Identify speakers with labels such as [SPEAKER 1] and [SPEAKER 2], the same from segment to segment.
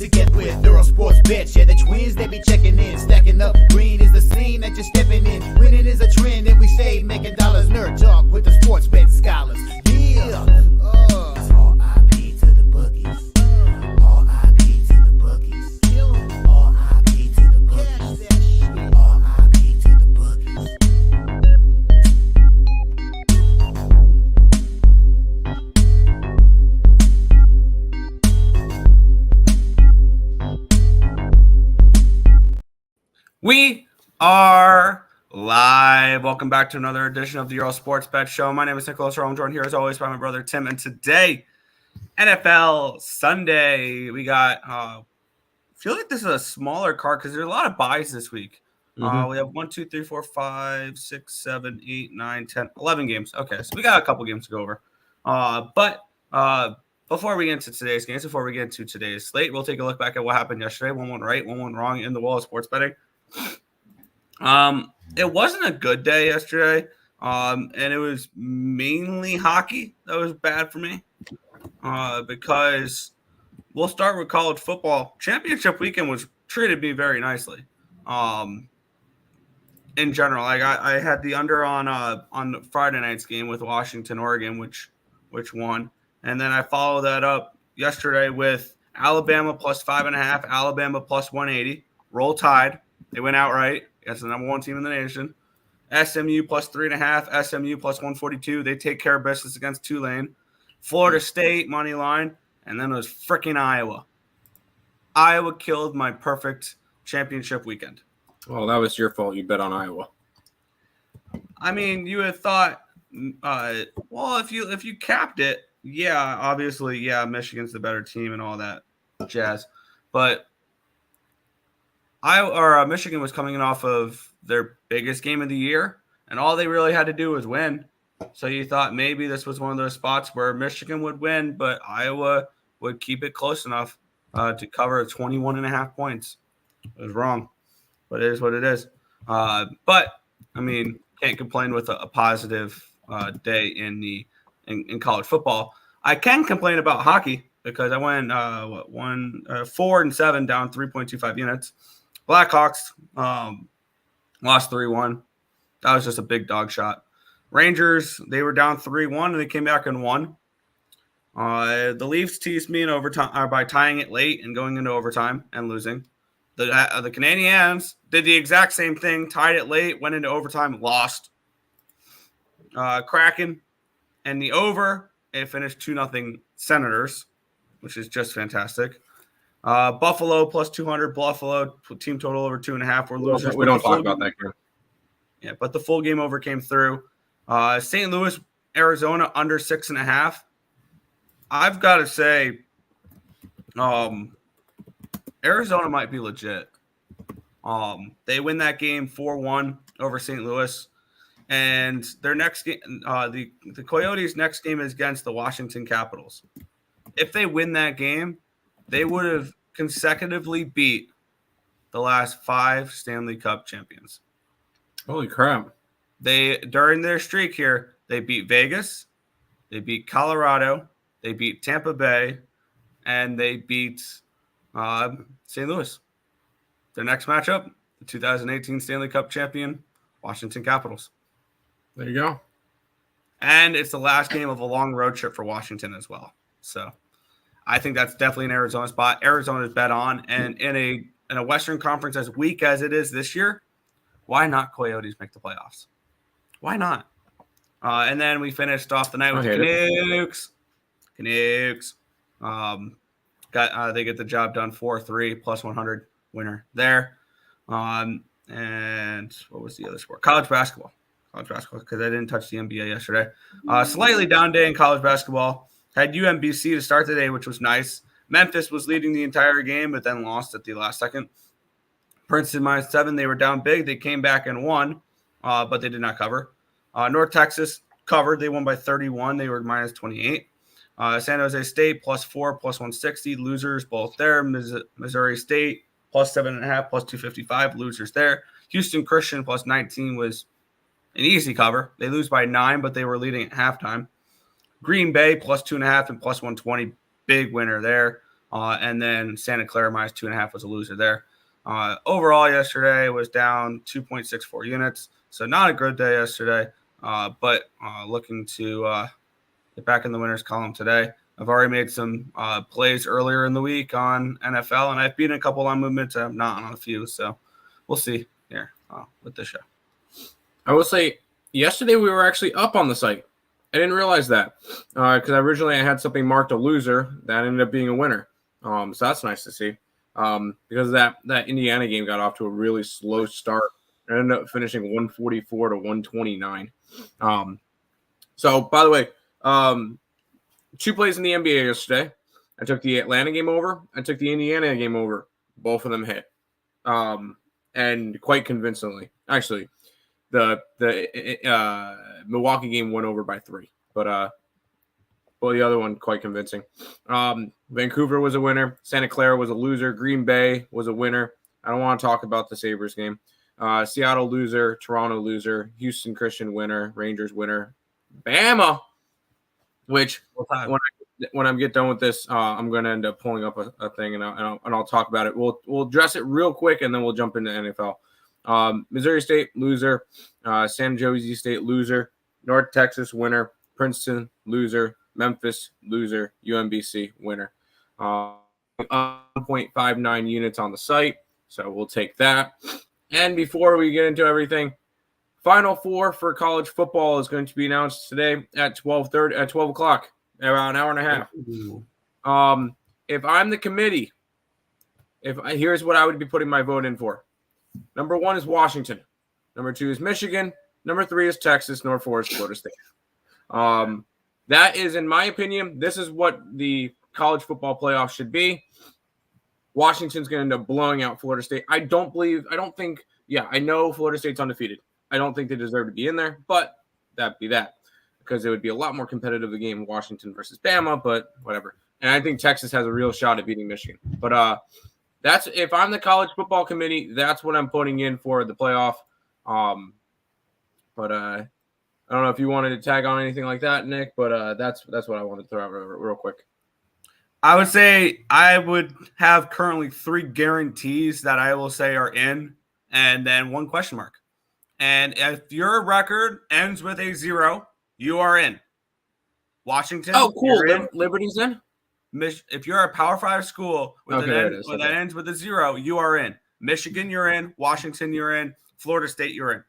[SPEAKER 1] to get with Earle Sports Bets. Yeah, the twins, they be checking in, stacking up. Green is the scene that you're stepping in. Winning is a trend, and we stay making dollars. Nerd talk with the sports bet scholars. Yeah, R.I.P. to the bookies. R.I.P. to the bookies. R.I.P. to the bookies. R.I.P. to the bookies.
[SPEAKER 2] We are live. Welcome back to another edition of the Earle Sports Bet Show. My name is Nicholas Earle. I'm joined here as always by my brother Tim. And today, NFL Sunday, we got, I feel like this is a smaller card because there's a lot of buys this week. We have 1, 2, 3, 4, 5, 6, 7, 8, 9, 10, 11 games. Okay, so we got a couple games to go over. But before we get into today's games, before we get into today's slate, we'll take a look back at what happened yesterday. One went right, one went wrong in the world of sports betting. It wasn't a good day yesterday, and it was mainly hockey that was bad for me, because we'll start with college football. Championship weekend was treated me very nicely. In general, like I had the under on Friday night's game with Washington, Oregon, which won, and then I followed that up yesterday with Alabama plus 5.5, Alabama plus 180. Roll Tide. They went outright. That's the number one team in the nation. SMU plus 3.5, SMU plus 142. They take care of business against Tulane. Florida State, money line. And then it was freaking Iowa. Iowa killed my perfect championship weekend.
[SPEAKER 3] Well, that was your fault. You bet on Iowa.
[SPEAKER 2] I mean, you had thought, well, if you capped it, yeah, obviously, yeah, Michigan's the better team and all that jazz. But Michigan was coming off of their biggest game of the year, and all they really had to do was win. So you thought maybe this was one of those spots where Michigan would win, but Iowa would keep it close enough to cover 21.5 points. It was wrong, but it is what it is. But I mean, can't complain with a positive day in college football. I can complain about hockey because I went 4-7 down 3.25 units. Blackhawks lost 3-1. That was just a big dog shot. Rangers, they were down 3-1, and they came back and won. The Leafs teased me in overtime by tying it late and going into overtime and losing. The Canadiens did the exact same thing, tied it late, went into overtime, lost. Kraken and the over, it finished 2-0 Senators, which is just fantastic. Buffalo plus 200. Buffalo team total over 2.5. We're losers.
[SPEAKER 3] We don't talk about that game.
[SPEAKER 2] Yeah, but the full game over came through. St. Louis, Arizona under 6.5. I've got to say, Arizona might be legit. They win that game 4-1 over St. Louis, and their next game, the Coyotes' next game is against the Washington Capitals. If they win that game, they would have consecutively beat the last 5 Stanley Cup champions.
[SPEAKER 3] Holy crap.
[SPEAKER 2] During their streak here, they beat Vegas, they beat Colorado, they beat Tampa Bay, and they beat St. Louis. Their next matchup, the 2018 Stanley Cup champion, Washington Capitals.
[SPEAKER 3] There you go.
[SPEAKER 2] And it's the last game of a long road trip for Washington as well. So I think that's definitely an Arizona spot. Arizona's bet on, and in a Western Conference as weak as it is this year, why not Coyotes make the playoffs? Why not? And then we finished off the night with the Canucks. Canucks they get the job done 4-3 plus 100 winner there. And what was the other sport? College basketball because I didn't touch the NBA yesterday. Slightly down day in college basketball. Had UMBC to start the day, which was nice. Memphis was leading the entire game, but then lost at the last second. Princeton -7. They were down big. They came back and won, but they did not cover. North Texas covered. They won by 31. They were -28. San Jose State +4, +160. Losers both there. Missouri State +7.5, +255. Losers there. Houston Christian +19 was an easy cover. They lose by 9, but they were leading at halftime. Green Bay +2.5 and +120. Big winner there. And then Santa Clara minus 2.5 was a loser there. Overall, yesterday was down 2.64 units. So not a good day yesterday, but looking to get back in the winners column today. I've already made some plays earlier in the week on NFL, and I've beaten a couple on movements. I'm not on a few, so we'll see here with this show.
[SPEAKER 3] I will say, yesterday we were actually up on the site. I didn't realize that because originally I had something marked a loser that ended up being a winner. So that's nice to see. Because that Indiana game got off to a really slow start. It ended up finishing 144 to 129. So, by the way, 2 plays in the NBA yesterday. I took the Atlanta game over. I took the Indiana game over. Both of them hit. And quite convincingly. Actually, the Milwaukee game went over by 3. But the other one quite convincing. Vancouver was a winner. Santa Clara was a loser. Green Bay was a winner. I don't want to talk about the Sabres game. Seattle loser. Toronto loser. Houston Christian winner. Rangers winner. Bama, which when I get done with this, I'm going to end up pulling up a thing and I'll talk about it. We'll address it real quick and then we'll jump into NFL. Missouri State loser. San Jose State loser. North Texas winner. Princeton loser. Memphis loser. UMBC winner. 1.59 units on the site, so we'll take that. And before we get into everything, Final Four for college football is going to be announced today at 12 o'clock, about an hour and a half. If I'm the committee, here's what I would be putting my vote in for. Number 1 is Washington. Number 2 is Michigan. Number 3 is Texas. Number 4 is Florida State. That is, in my opinion, this is what the college football playoff should be. Washington's going to end up blowing out Florida State. I know Florida State's undefeated. I don't think they deserve to be in there, but that'd be that. Because it would be a lot more competitive, the game Washington versus Bama, but whatever. And I think Texas has a real shot at beating Michigan. But that's, if I'm the college football committee, that's what I'm putting in for the playoff. But I don't know if you wanted to tag on anything like that, Nick, but that's what I wanted to throw out real quick.
[SPEAKER 2] I would say I would have currently 3 guarantees that I will say are in, and then 1 question mark. And if your record ends with a 0, you are in. Washington.
[SPEAKER 3] Oh, cool.
[SPEAKER 2] In.
[SPEAKER 3] Liberty's in?
[SPEAKER 2] If you're a Power 5 school that ends with a 0, you are in. Michigan, you're in. Washington, you're in. Florida State, you're in.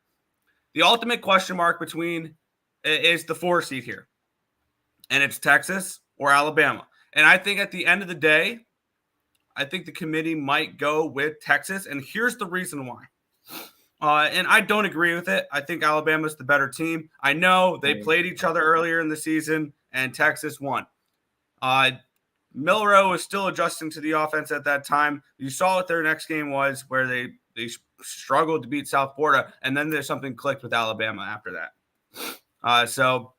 [SPEAKER 2] The ultimate question mark between is the 4 seed here. And it's Texas or Alabama. And I think at the end of the day, I think the committee might go with Texas. And here's the reason why. And I don't agree with it. I think Alabama's the better team. I know they played each other earlier in the season, and Texas won. Milroe was still adjusting to the offense at that time. You saw what their next game was, where they struggled to beat South Florida, and then there's something clicked with Alabama after that. So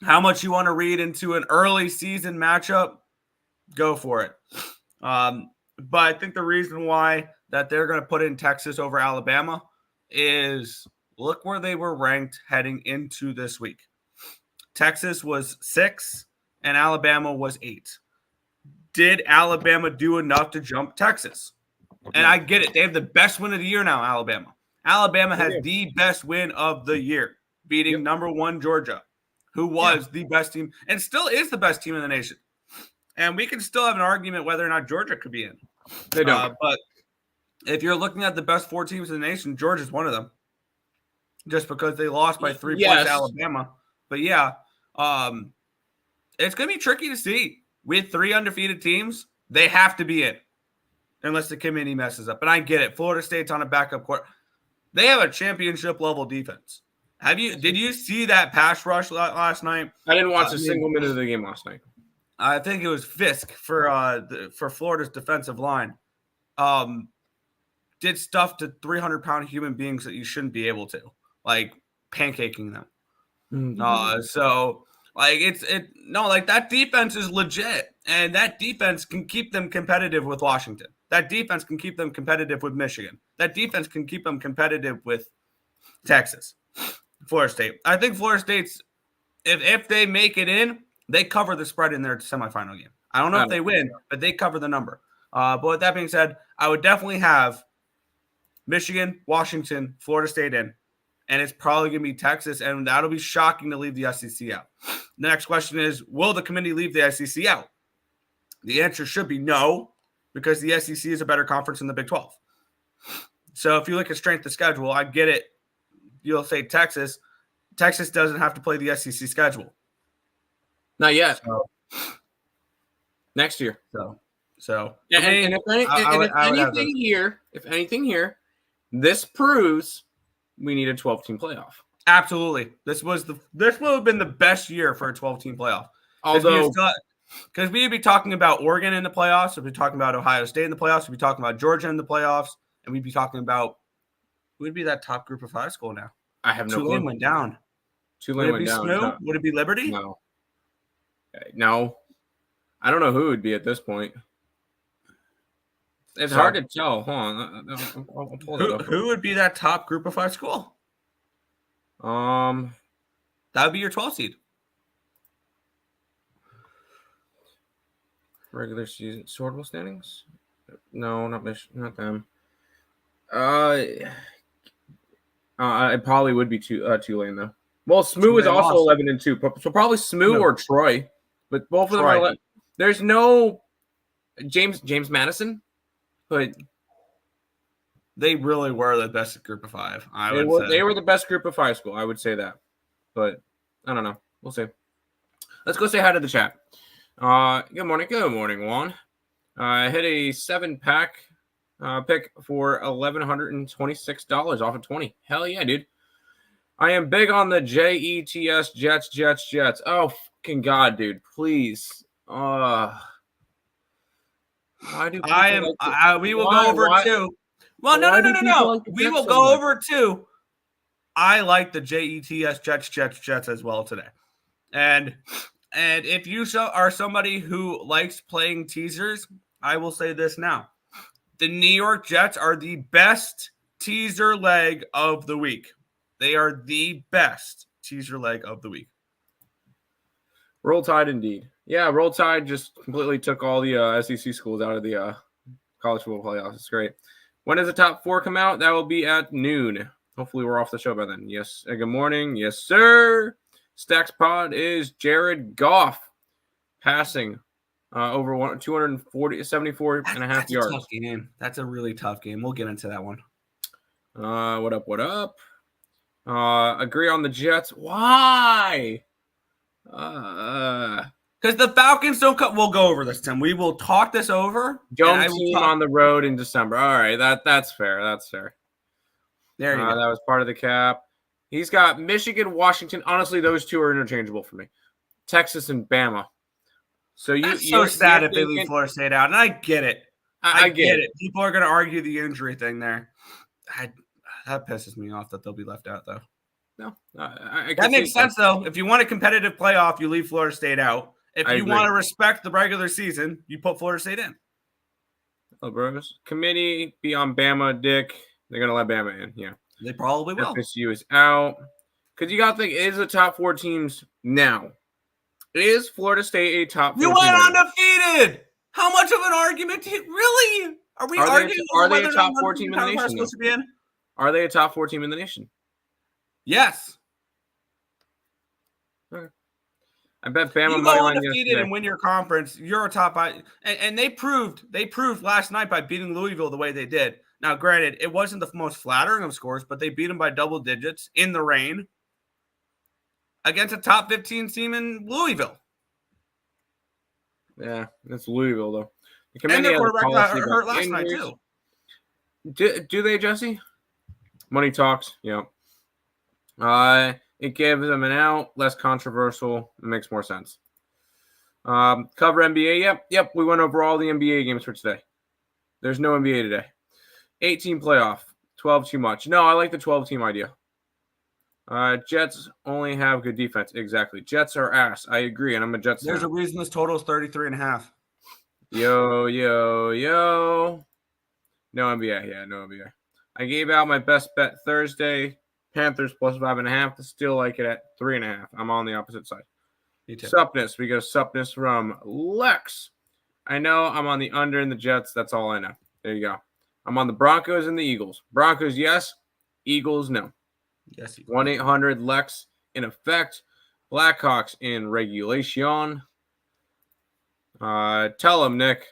[SPEAKER 2] how much you want to read into an early season matchup, go for it. But I think the reason why that they're going to put in Texas over Alabama is look where they were ranked heading into this week. Texas was 6 and Alabama was 8. Did Alabama do enough to jump Texas? And I get it. They have the best win of the year now, Alabama. Alabama has the best win of the year, beating number 1 Georgia, who was the best team and still is the best team in the nation. And we can still have an argument whether or not Georgia could be in.
[SPEAKER 3] They don't.
[SPEAKER 2] But if you're looking at the best 4 teams in the nation, Georgia's one of them. Just because they lost by 3 points to Alabama. But it's going to be tricky to see. With 3 undefeated teams, they have to be in. Unless the committee messes up. And I get it. Florida State's on a backup court. They have a championship level defense. Did you see that pass rush last night?
[SPEAKER 3] I didn't watch a single minute of the game last night.
[SPEAKER 2] I think it was Fisk for Florida's defensive line. Did stuff to 300-pound human beings that you shouldn't be able to, like pancaking them. So that defense is legit, and that defense can keep them competitive with Washington. That defense can keep them competitive with Michigan. That defense can keep them competitive with Texas, Florida State. I think Florida State's, if they make it in, They cover the spread in their semifinal game. I don't know if they win, but they cover the number. But with that being said, I would definitely have Michigan, Washington, Florida State in, and it's probably going to be Texas, and that'll be shocking to leave the SEC out. The next question is, will the committee leave the SEC out? The answer should be no, because the SEC is a better conference than the Big 12. So if you look at strength of schedule, I get it. You'll say Texas. Texas doesn't have to play the SEC schedule.
[SPEAKER 3] Not yet. So, next year.
[SPEAKER 2] So
[SPEAKER 3] if anything here, this proves we need a 12-team playoff.
[SPEAKER 2] Absolutely. This would have been the best year for a 12-team playoff.
[SPEAKER 3] Although,
[SPEAKER 2] because we'd be talking about Oregon in the playoffs, we'd be talking about Ohio State in the playoffs, we'd be talking about Georgia in the playoffs, and we'd be talking about who would be that top group of 5 school now.
[SPEAKER 3] I have no clue.
[SPEAKER 2] Tulane went down.
[SPEAKER 3] Tulane went down.
[SPEAKER 2] SMU? Would it be Liberty?
[SPEAKER 3] No. I don't know who it would be at this point. It's hard to tell. Hold on. I'll pull it up.
[SPEAKER 2] Who would be that top group of 5 school? That would be your 12 seed.
[SPEAKER 3] Regular season sortable standings? No, not them. It probably would be Tulane though. Well, SMU is also 11-2, so probably SMU or Troy, but both of them are. There's no James Madison, but
[SPEAKER 2] they really were the best group of 5.
[SPEAKER 3] They were the best group of 5 school. I would say that, but I don't know. We'll see. Let's go say hi to the chat. Good morning, Juan. I hit a 7-pack pick for $1,126 off of 20. Hell yeah, dude. I am big on the JETS Jets. Oh, fucking God, dude. Please. Why do
[SPEAKER 2] we will go over two. Well, no. We will go over two. I like the JETS Jets as well today. And if you are somebody who likes playing teasers, I will say this now. The New York Jets are the best teaser leg of the week. They are the best teaser leg of the week.
[SPEAKER 3] Roll Tide indeed. Yeah, Roll Tide just completely took all the SEC schools out of the college football playoffs. It's great. When does the top 4 come out? That will be at noon. Hopefully we're off the show by then. Yes. Good morning. Yes, sir. Stacks Pod is Jared Goff passing over 274 and a half yards.
[SPEAKER 2] That's a tough game. That's a really tough game. We'll get into that one.
[SPEAKER 3] What up? Agree on the Jets. Why?
[SPEAKER 2] Because the Falcons don't cut. We'll go over this, Tim. We will talk this over.
[SPEAKER 3] Don't team on the road in December. All right, that's fair. That's fair.
[SPEAKER 2] There you go.
[SPEAKER 3] That was part of the cap. He's got Michigan, Washington. Honestly, those two are interchangeable for me. Texas and Bama. So you're
[SPEAKER 2] sad if they leave Florida State out, and I get it. I get it. People are going to argue the injury thing there. That pisses me off that they'll be left out, though.
[SPEAKER 3] No,
[SPEAKER 2] that makes sense, though. If you want a competitive playoff, you leave Florida State out. If you want to respect the regular season, you put Florida State in.
[SPEAKER 3] Oh, bros. Committee be on Bama, Dick. They're going to let Bama in, yeah.
[SPEAKER 2] They probably will.
[SPEAKER 3] FSU is out. Because you got to think, it is the top 4 teams now. Is Florida State a top 4
[SPEAKER 2] team? You went undefeated! How much of an argument? Really? Are we arguing?
[SPEAKER 3] Are they a top 4 team in the nation? Are they a top 4 team in the nation?
[SPEAKER 2] Yes.
[SPEAKER 3] Okay. I bet Bama
[SPEAKER 2] you go undefeated and win your conference. You're a top 5, and they proved last night by beating Louisville the way they did. Now, granted, it wasn't the most flattering of scores, but they beat them by double digits in the rain against a top 15 team in Louisville.
[SPEAKER 3] Yeah, that's Louisville though.
[SPEAKER 2] And their quarterback got hurt last night too.
[SPEAKER 3] Do they, Jesse? Money talks. Yeah. It gives them an out, less controversial. It makes more sense. Cover NBA. Yep. We went over all the NBA games for today. There's no NBA today. 18 playoff. 12 too much. No, I like the 12-team idea. Jets only have good defense. Exactly. Jets are ass. I agree, and I'm a Jets fan.
[SPEAKER 2] There's a reason this total is 33.5.
[SPEAKER 3] Yo. No NBA. Yeah, no NBA. I gave out my best bet Thursday. Panthers plus 5.5. Still like it at 3.5. I'm on the opposite side.
[SPEAKER 2] Me too.
[SPEAKER 3] Suppness. We got suppness from Lex. I know I'm on the under in the Jets. That's all I know. There you go. I'm on the Broncos and the Eagles. Broncos, yes. Eagles, no.
[SPEAKER 2] Yes.
[SPEAKER 3] 1-800-LEX in effect. Blackhawks in regulation. Tell them, Nick.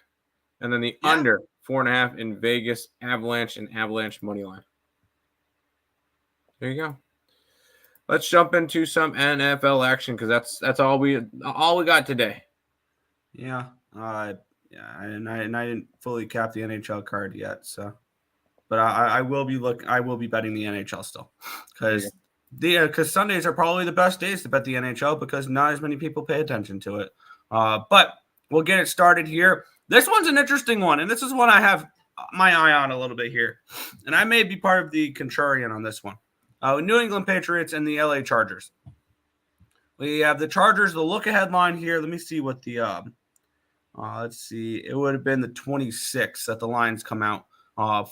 [SPEAKER 3] And then the under 4.5 in Vegas. Avalanche and Avalanche money line. There you go. Let's jump into some NFL action because that's all we got today.
[SPEAKER 2] Yeah. And I didn't fully cap the NHL card yet, so. But I will be betting the NHL still, because Sundays are probably the best days to bet the NHL because not as many people pay attention to it. But we'll get it started here. This one's an interesting one, and this is one I have my eye on a little bit here, and I may be part of the contrarian on this one. New England Patriots and the LA Chargers. We have the Chargers. The look-ahead line here. Let me see what the let's see. It would have been the 26th that the lines come out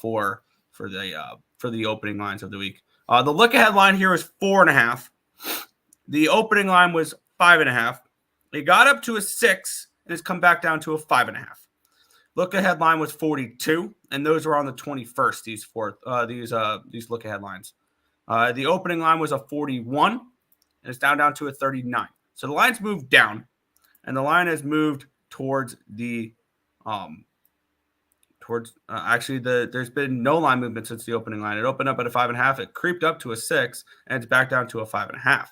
[SPEAKER 2] for the opening lines of the week. The look-ahead line here was 4.5. The opening line was 5.5. It got up to a 6 and it's come back down to a 5.5. Look-ahead line was 42, and those were on the 21st. These look-ahead lines. The opening line was a 41, and it's down to a 39. So the line's moved down, and the line has moved towards the there's been no line movement since the opening line. It opened up at a 5.5. It creeped up to a 6, and it's back down to a 5.5.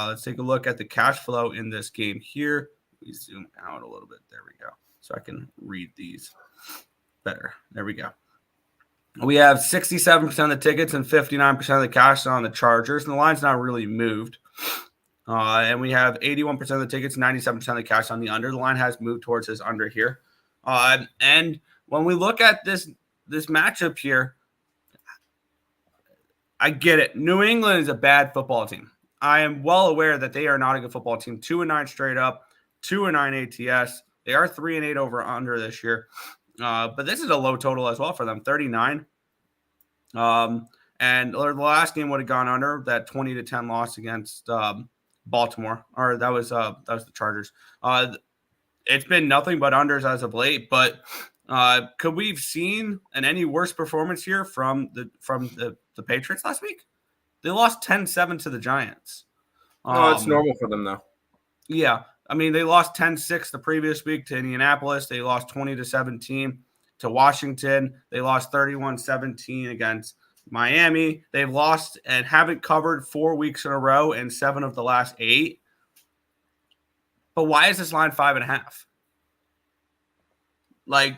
[SPEAKER 2] Let's take a look at the cash flow in this game here. We zoom out a little bit. There we go. So I can read these better. There we go. We have 67% of the tickets and 59% of the cash on the Chargers, and the line's not really moved. And we have 81% of the tickets, 97% of the cash on the under. The line has moved towards this under here. And when we look at this matchup here, I get it. New England is a bad football team. I am well aware that they are not a good football team. 2-9 straight up, 2-9 ATS. They are 3-8 over under this year. But this is a low total as well for them, 39. And the last game would have gone under that 20-10 loss against Baltimore, or that was the Chargers. It's been nothing but unders as of late, but could we have seen any worse performance here from the Patriots last week? They lost 10-7 to the Giants.
[SPEAKER 3] No, it's normal for them though.
[SPEAKER 2] Yeah. I mean, they lost 10-6 the previous week to Indianapolis. They lost 20-17 to Washington. They lost 31-17 against Miami. They've lost and haven't covered 4 weeks in a row and 7 of the last 8. But why is this line 5.5? Like,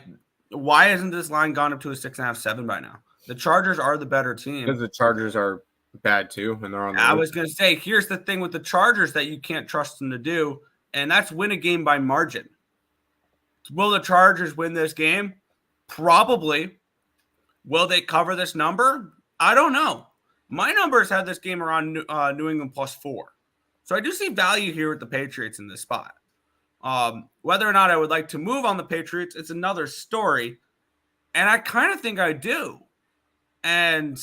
[SPEAKER 2] why isn't this line gone up to a 6.5, 7 by now? The Chargers are the better team.
[SPEAKER 3] Because the Chargers are bad too, and they're on the
[SPEAKER 2] I was going to say, here's the thing with the Chargers that you can't trust them to do, and that's win a game by margin. Will the Chargers win this game? Probably. Will they cover this number? I don't know. My numbers have this game around New England +4. So I do see value here with the Patriots in this spot. Whether or not I would like to move on the Patriots, it's another story. And I kind of think I do. And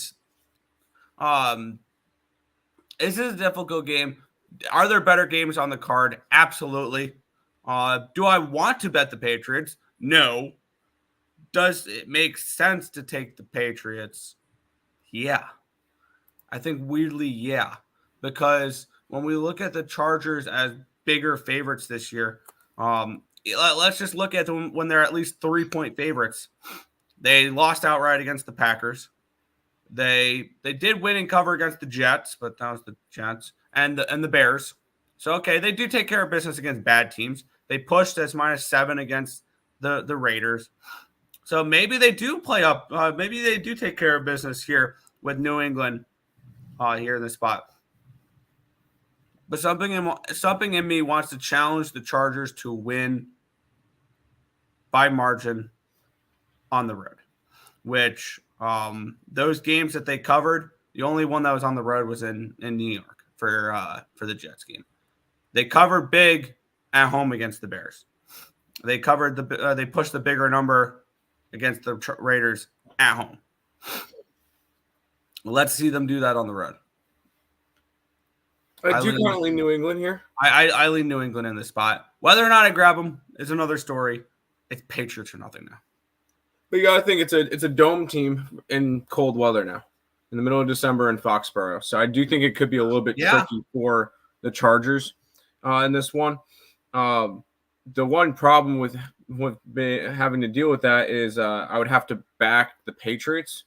[SPEAKER 2] this is a difficult game. Are there better games on the card? Absolutely. Do I want to bet the Patriots? No. Does it make sense to take the Patriots? Yeah. I think weirdly, yeah. Because when we look at the Chargers as bigger favorites this year, let's just look at them when they're at least 3-point favorites. They lost outright against the Packers. They did win and cover against the Jets, but that was the Jets and the Bears. So, okay, they do take care of business against bad teams. They pushed as -7 against the Raiders. So maybe they do play up. Maybe they do take care of business here with New England here in this spot. But something in me wants to challenge the Chargers to win by margin on the road, which those games that they covered, the only one that was on the road was in New York for the Jets game. They covered big at home against the Bears. They covered they pushed the bigger number against the Raiders at home. Let's see them do that on the road.
[SPEAKER 3] I do kind of lean New England here.
[SPEAKER 2] I lean New England in this spot. Whether or not I grab them is another story. It's Patriots or nothing now.
[SPEAKER 3] But you got to think it's a dome team in cold weather now, in the middle of December in Foxborough. So I do think it could be a little bit tricky for the Chargers in this one. The one problem with having to deal with that is I would have to back the Patriots,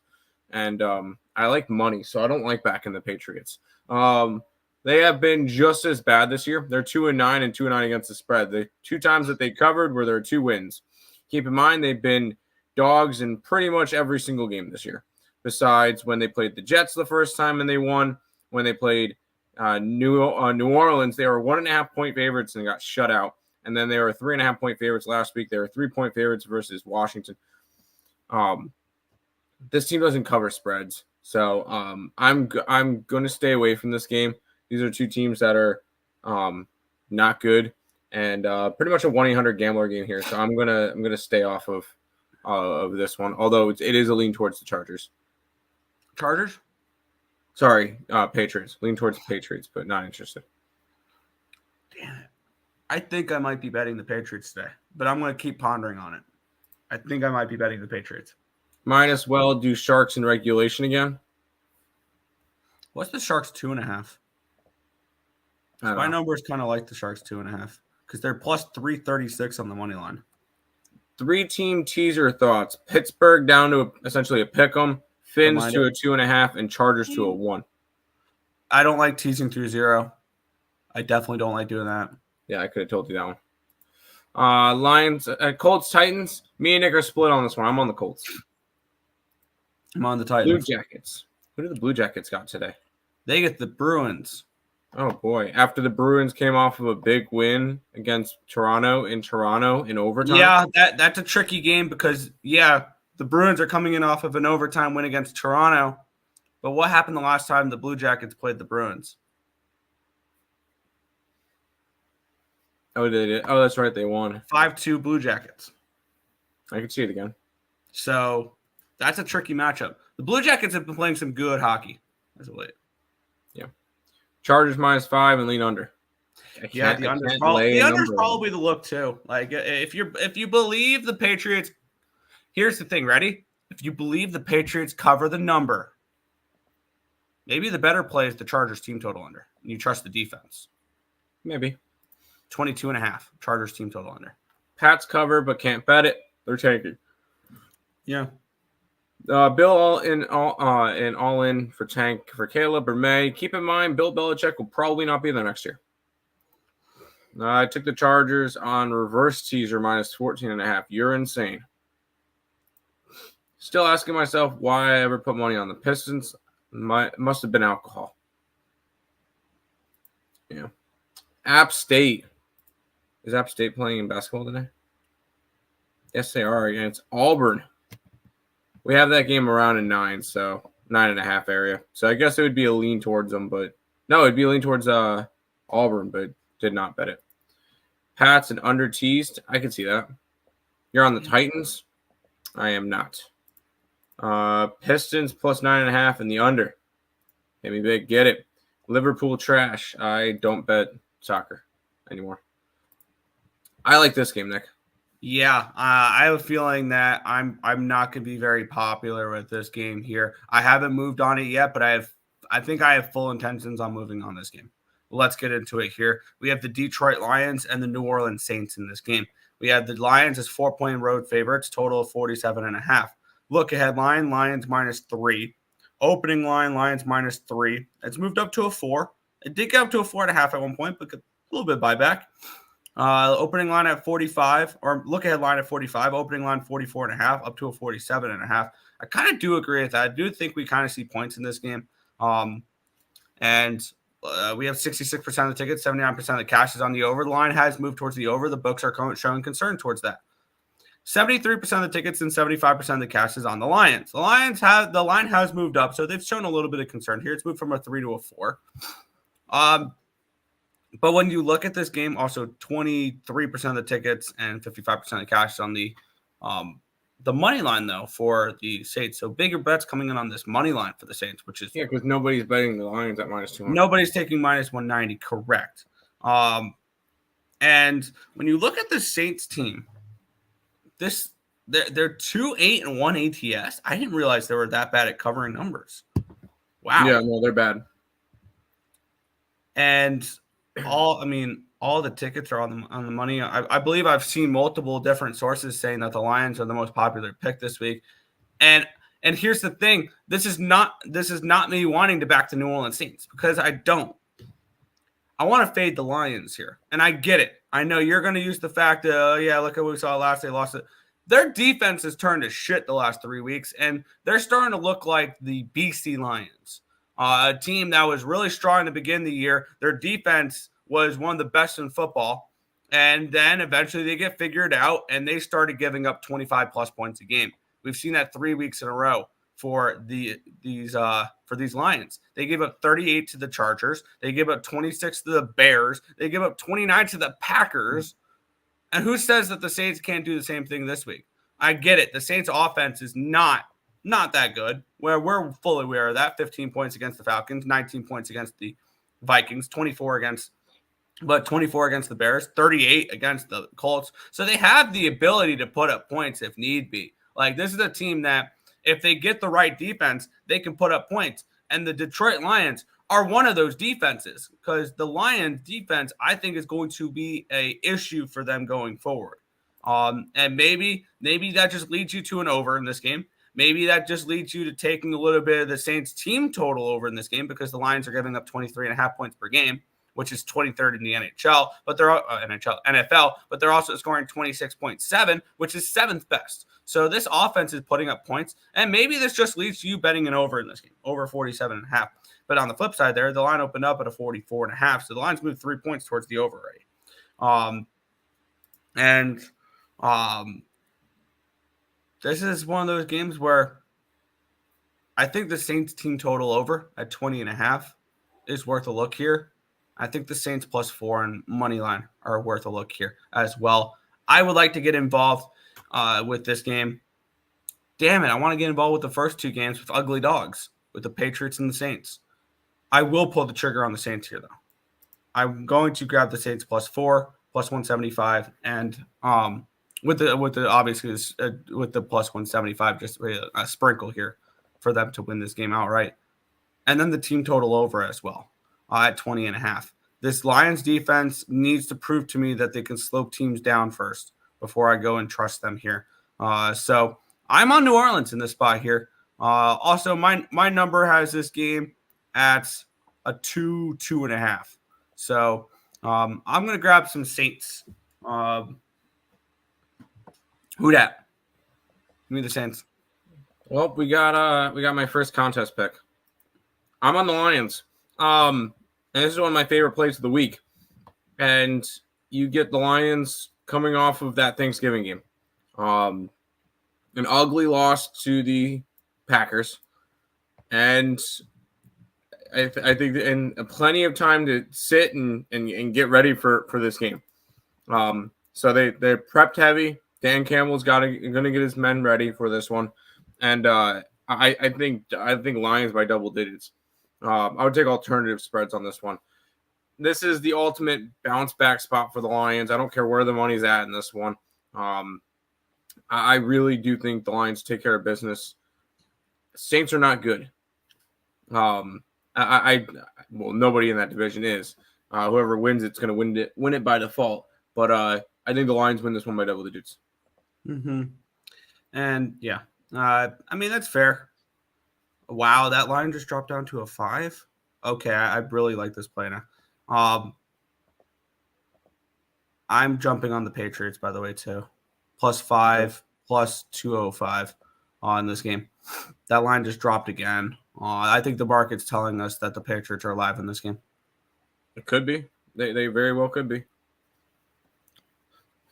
[SPEAKER 3] and I like money, so I don't like backing the Patriots. They have been just as bad this year. They're 2-9 and 2-9 against the spread. The 2 times that they covered were their 2 wins. Keep in mind they've been dogs in pretty much every single game this year, besides when they played the Jets the first time and they won. When they played New Orleans, they were 1.5-point favorites and got shut out. And then they were 3.5-point favorites last week. They were 3-point favorites versus Washington. This team doesn't cover spreads, so I'm going to stay away from this game. These are 2 teams that are not good, and pretty much a 1-800 gambler game here. So I'm gonna stay off of this one. Although it is a lean towards the Chargers.
[SPEAKER 2] Chargers?
[SPEAKER 3] Sorry, Patriots. Lean towards the Patriots, but not interested.
[SPEAKER 2] Damn it. I think I might be betting the Patriots today, but I'm going to keep pondering on it. I think I might be betting the Patriots.
[SPEAKER 3] Might as well do Sharks in regulation again.
[SPEAKER 2] What's the Sharks 2.5? My number is kind of like the Sharks 2.5 because they're plus 336 on the money line.
[SPEAKER 3] 3-team teaser thoughts. Pittsburgh down to essentially a pick 'em. Fins to a 2.5 and Chargers to a 1.
[SPEAKER 2] I don't like teasing through 0. I definitely don't like doing that.
[SPEAKER 3] Yeah, I could have told you that one. Lions, Colts, Titans. Me and Nick are split on this one. I'm on the Colts.
[SPEAKER 2] I'm on the Titans.
[SPEAKER 3] Blue Jackets. Who do the Blue Jackets got today?
[SPEAKER 2] They get the Bruins.
[SPEAKER 3] Oh, boy. After the Bruins came off of a big win against Toronto in overtime.
[SPEAKER 2] Yeah, that's a tricky game because, the Bruins are coming in off of an overtime win against Toronto. But what happened the last time the Blue Jackets played the Bruins?
[SPEAKER 3] Oh, they did. Oh, that's right. They won.
[SPEAKER 2] 5-2 Blue Jackets.
[SPEAKER 3] I can see it again.
[SPEAKER 2] So that's a tricky matchup. The Blue Jackets have been playing some good hockey as of late.
[SPEAKER 3] Yeah. Chargers -5 and lean under.
[SPEAKER 2] The under's probably the look too. Like if you believe the Patriots, here's the thing. Ready? If you believe the Patriots cover the number, maybe the better play is the Chargers team total under. And you trust the defense.
[SPEAKER 3] Maybe
[SPEAKER 2] 22.5 Chargers team total under.
[SPEAKER 3] Pats cover but can't bet it. They're tanking.
[SPEAKER 2] Yeah.
[SPEAKER 3] Bill all in for tank for Caleb or May. Keep in mind, Bill Belichick will probably not be there next year. I took the Chargers on reverse teaser -14.5. You're insane. Still asking myself why I ever put money on the Pistons. Must have been alcohol. Yeah. App State. Is App State playing in basketball today? Yes, they are against Auburn. We have that game around in 9, so 9.5 area. So I guess it would be a lean towards them, but no, it'd be a lean towards Auburn, but did not bet it. Pats and under teased. I can see that. You're on the Titans. I am not. Pistons +9.5 and the under. Hit me big. Get it. Liverpool trash. I don't bet soccer anymore. I like this game, Nick.
[SPEAKER 2] Yeah, I have a feeling that I'm not going to be very popular with this game here. I haven't moved on it yet, but I think I have full intentions on moving on this game. Let's get into it here. We have the Detroit Lions and the New Orleans Saints in this game. We have the Lions as 4-point road favorites, total of 47.5. Look ahead line, Lions -3. Opening line, Lions -3. It's moved up to a 4. It did get up to a 4.5 at one point, but a little bit buyback. Opening line at 45, or look ahead line at 45. Opening line 44.5, up to a 47.5. I kind of do agree with that. I do think we kind of see points in this game. And we have 66% of the tickets, 79% of the cash is on the over. The line has moved towards the over. The books are showing concern towards that. 73% of the tickets and 75% of the cash is on the Lions. The line has moved up, so they've shown a little bit of concern here. It's moved from a 3 to a 4. But when you look at this game, also 23% of the tickets and 55% of the cash is on the the money line, though, for the Saints. So bigger bets coming in on this money line for the Saints, which is
[SPEAKER 3] because nobody's betting the Lions at minus 200.
[SPEAKER 2] Nobody's taking minus 190, correct. And when you look at the Saints team, they're 2-8-1 ATS. I didn't realize they were that bad at covering numbers. Wow.
[SPEAKER 3] Yeah, no, they're bad.
[SPEAKER 2] And all the tickets are on the money. I believe I've seen multiple different sources saying that the Lions are the most popular pick this week. And here's the thing: this is not me wanting to back the New Orleans Saints, because I don't. I want to fade the Lions here, and I get it. I know you're going to use the fact that, look at what we saw last. They lost it. Their defense has turned to shit the last 3 weeks, and they're starting to look like the BC Lions, a team that was really strong to begin the year. Their defense was one of the best in football, and then eventually they get figured out, and they started giving up 25-plus points a game. We've seen that 3 weeks in a row for these Lions. They gave up 38 to the Chargers. They gave up 26 to the Bears. They give up 29 to the Packers. And who says that the Saints can't do the same thing this week? I get it. The Saints offense is not that good. Where we're fully aware of that. 15 points against the Falcons, 19 points against the Vikings, 24 against the Bears, 38 against the Colts. So they have the ability to put up points if need be. Like, this is a team that if they get the right defense, they can put up points. And the Detroit Lions are one of those defenses, because the Lions defense, I think, is going to be an issue for them going forward. And maybe that just leads you to an over in this game. Maybe that just leads you to taking a little bit of the Saints team total over in this game, because the Lions are giving up 23.5 points per game, which is 23rd in the NFL, but they're also scoring 26.7, which is 7th best. So this offense is putting up points, and maybe this just leads to you betting an over in this game, over 47.5. But on the flip side there, the line opened up at a 44.5, so the line's moved 3 points towards the over already. This is one of those games where I think the Saints team total over at 20.5 is worth a look here. I think the Saints +4 and money line are worth a look here as well. I would like to get involved with this game. Damn it, I want to get involved with the first two games with ugly dogs, with the Patriots and the Saints. I will pull the trigger on the Saints here, though. I'm going to grab the Saints +4, +175, and with the obviously with the +175, just a sprinkle here for them to win this game outright, and then the team total over as well at 20.5. This Lions defense needs to prove to me that they can slow teams down first before I go and trust them here. So I'm on New Orleans in this spot here. Also, my number has this game at a 2.5. So I'm going to grab some Saints. Who dat? Give me the Saints.
[SPEAKER 3] Well, we got my first contest pick. I'm on the Lions. And this is one of my favorite plays of the week. And you get the Lions coming off of that Thanksgiving game. An ugly loss to the Packers. And I think and plenty of time to sit and get ready for this game. So they're prepped heavy. Dan Campbell's going to get his men ready for this one. And I think Lions by double digits. I would take alternative spreads on this one. This is the ultimate bounce back spot for the Lions. I don't care where the money's at in this one. I really do think the Lions take care of business. Saints are not good. Well, nobody in that division is. Whoever wins it's going to win it by default. But I think the Lions win this one by double digits.
[SPEAKER 2] Mm-hmm. And yeah, I mean, that's fair. Wow, that line just dropped down to a 5. Okay, I really like this play now. I'm jumping on the Patriots, by the way, too. +5, +205 on this game. That line just dropped again. I think the market's telling us that the Patriots are alive in this game.
[SPEAKER 3] It could be. They very well could be.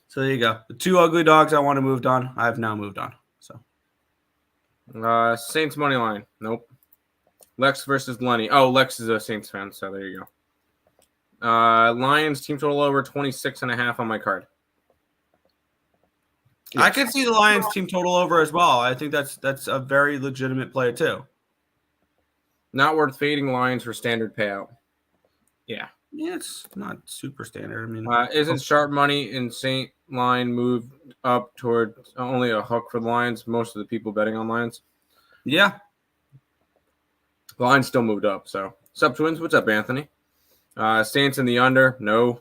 [SPEAKER 2] So there you go. The two ugly dogs I want to move on. I have now moved on. So
[SPEAKER 3] Saints money line. Nope. Lex versus Lenny. Oh, Lex is a Saints fan, so there you go. Lions team total over 26.5 on my card.
[SPEAKER 2] I could see the Lions team total over as well. I think that's a very legitimate play too.
[SPEAKER 3] Not worth fading Lions for standard payout. Yeah.
[SPEAKER 2] Yeah, it's not super standard. I mean,
[SPEAKER 3] isn't sharp money in Saint line moved up toward only a hook for the Lions? Most of the people betting on Lions.
[SPEAKER 2] Yeah.
[SPEAKER 3] The line still moved up. So, sup, Twins? What's up, Anthony? Saints in the under? No.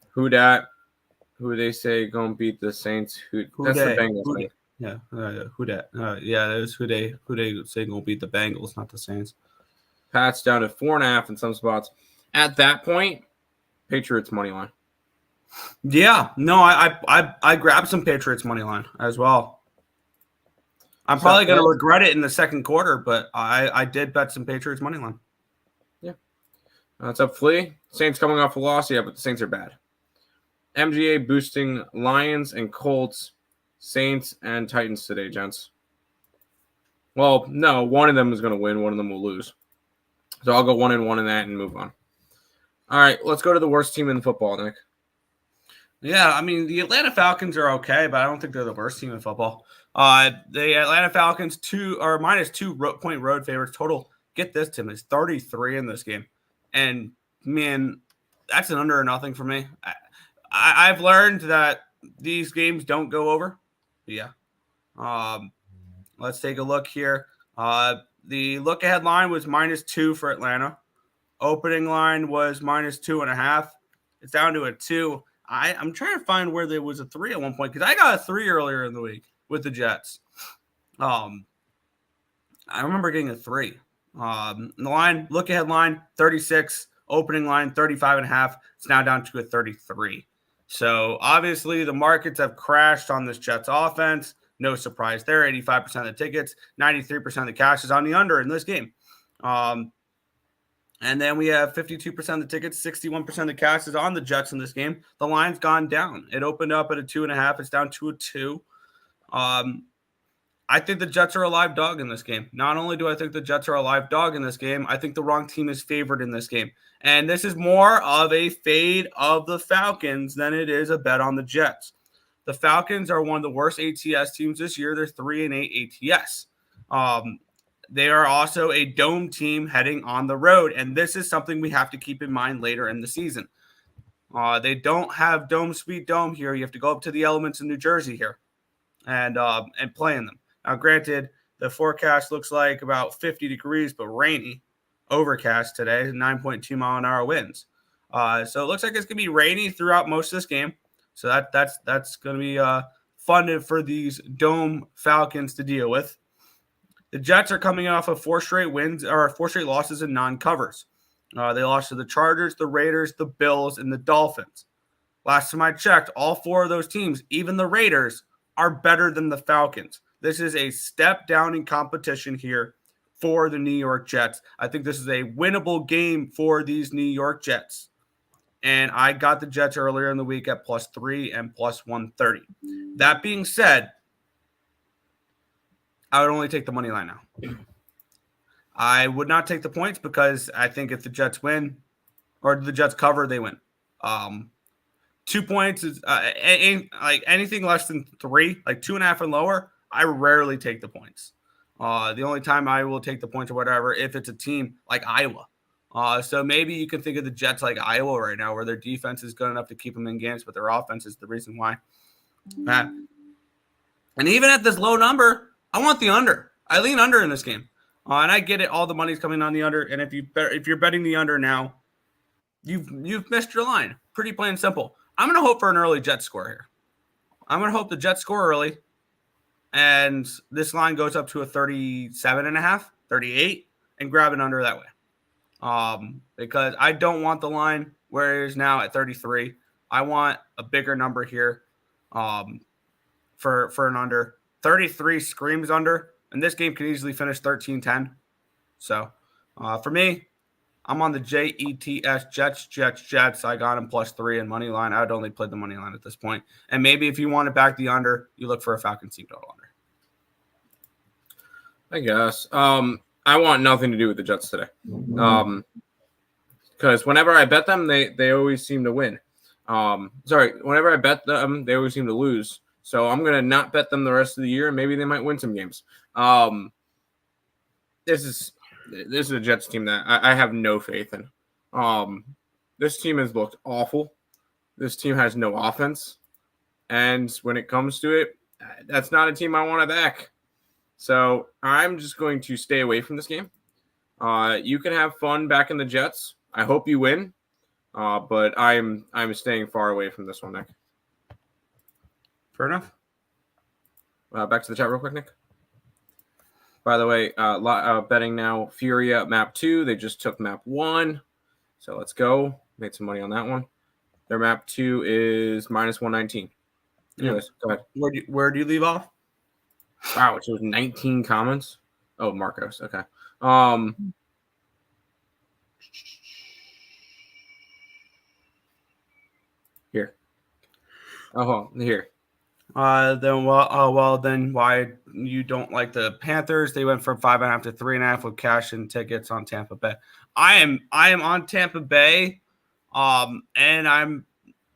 [SPEAKER 3] Who dat? Who they say gonna beat the Saints? That's the Bengals.
[SPEAKER 2] Yeah. Who dat? Yeah, that is who they say gonna beat the Bengals, not the Saints.
[SPEAKER 3] Pats down to 4.5 in some spots. At that point, Patriots money line.
[SPEAKER 2] Yeah. No, I grabbed some Patriots money line as well. I'm probably going to regret it in the second quarter, but I did bet some Patriots money line.
[SPEAKER 3] Yeah. What's up, Flea? Saints coming off a loss, yeah, but the Saints are bad. MGA boosting Lions and Colts, Saints and Titans today, gents. Well, no, one of them is going to win, one of them will lose. So I'll go 1-1 in that and move on. All right, let's go to the worst team in football, Nick.
[SPEAKER 2] Yeah, I mean, the Atlanta Falcons are okay, but I don't think they're the worst team in football. The Atlanta Falcons -2 point road favorites total. Get this, Tim, is 33 in this game. And, man, that's an under or nothing for me. I've learned that these games don't go over. Yeah. Let's take a look here. The look-ahead line was -2 for Atlanta. Opening line was -2.5. It's down to a 2. I'm trying to find where there was a 3 at one point because I got a 3 earlier in the week with the Jets. I remember getting a 3. The line, look-ahead line, 36. Opening line, 35.5. It's now down to a 33. So, obviously, the markets have crashed on this Jets offense. No surprise there. 85% of the tickets, 93% of the cash is on the under in this game. And then we have 52% of the tickets, 61% of the cash is on the Jets in this game. The line's gone down. It opened up at a 2.5. It's down to a 2. I think the Jets are a live dog in this game. Not only do I think the Jets are a live dog in this game, I think the wrong team is favored in this game. And this is more of a fade of the Falcons than it is a bet on the Jets. The Falcons are one of the worst ATS teams this year. They're 3-8 ATS. They are also a dome team heading on the road, and this is something we have to keep in mind later in the season. They don't have dome sweet dome here. You have to go up to the elements in New Jersey here and play in them. Now, granted, the forecast looks like about 50 degrees, but rainy, overcast today, 9.2 mile an hour winds. So it looks like it's going to be rainy throughout most of this game. So that's going to be fun for these dome Falcons to deal with. The Jets are coming off of 4 straight wins or 4 straight losses in non-covers. They lost to the Chargers, the Raiders, the Bills, and the Dolphins. Last time I checked, all 4 of those teams, even the Raiders, are better than the Falcons. This is a step down in competition here for the New York Jets. I think this is a winnable game for these New York Jets. And I got the Jets earlier in the week at +3 and +130. That being said, I would only take the money line now. I would not take the points because I think if the Jets win or the Jets cover, they win. 2 points is like anything less than 3, like 2.5 and lower. I rarely take the points. The only time I will take the points or whatever if it's a team like Iowa. So maybe you can think of the Jets like Iowa right now, where their defense is good enough to keep them in games, but their offense is the reason why. And even at this low number, I want the under. I lean under in this game. And I get it. All the money's coming on the under. And if you're betting the under now, you've missed your line. Pretty plain and simple. I'm going to hope for an early Jets score here. I'm going to hope the Jets score early. And this line goes up to a 37.5, 38, and grab an under that way. Because I don't want the line where it is now at 33. I want a bigger number here for an under. 33 screams under, and this game can easily finish 13-10. So, for me, I'm on the JETS, Jets. I got him +3 in money line. I would only play the money line at this point. And maybe if you want to back the under, you look for a Falcons team total under.
[SPEAKER 3] I guess. I want nothing to do with the Jets today. Because whenever I bet them, they always seem to win. Whenever I bet them, they always seem to lose. So I'm going to not bet them the rest of the year, and maybe they might win some games. This is a Jets team that I have no faith in. This team has looked awful. This team has no offense. And when it comes to it, that's not a team I want to back. So I'm just going to stay away from this game. You can have fun back in the Jets. I hope you win. But I'm staying far away from this one, Nick.
[SPEAKER 2] Fair enough.
[SPEAKER 3] Back to the chat real quick, Nick. By the way, betting now Furia map 2. They just took map 1. So let's go. Made some money on that one. Their map 2 is minus 119. Anyways, go ahead.
[SPEAKER 2] Where do you leave off?
[SPEAKER 3] Wow, it was 19 comments. Oh, Marcos. Okay. Here. Oh, here.
[SPEAKER 2] Then why you don't like the Panthers? They went from 5.5 to 3.5 with cash and tickets on Tampa Bay. I am on Tampa Bay, and I'm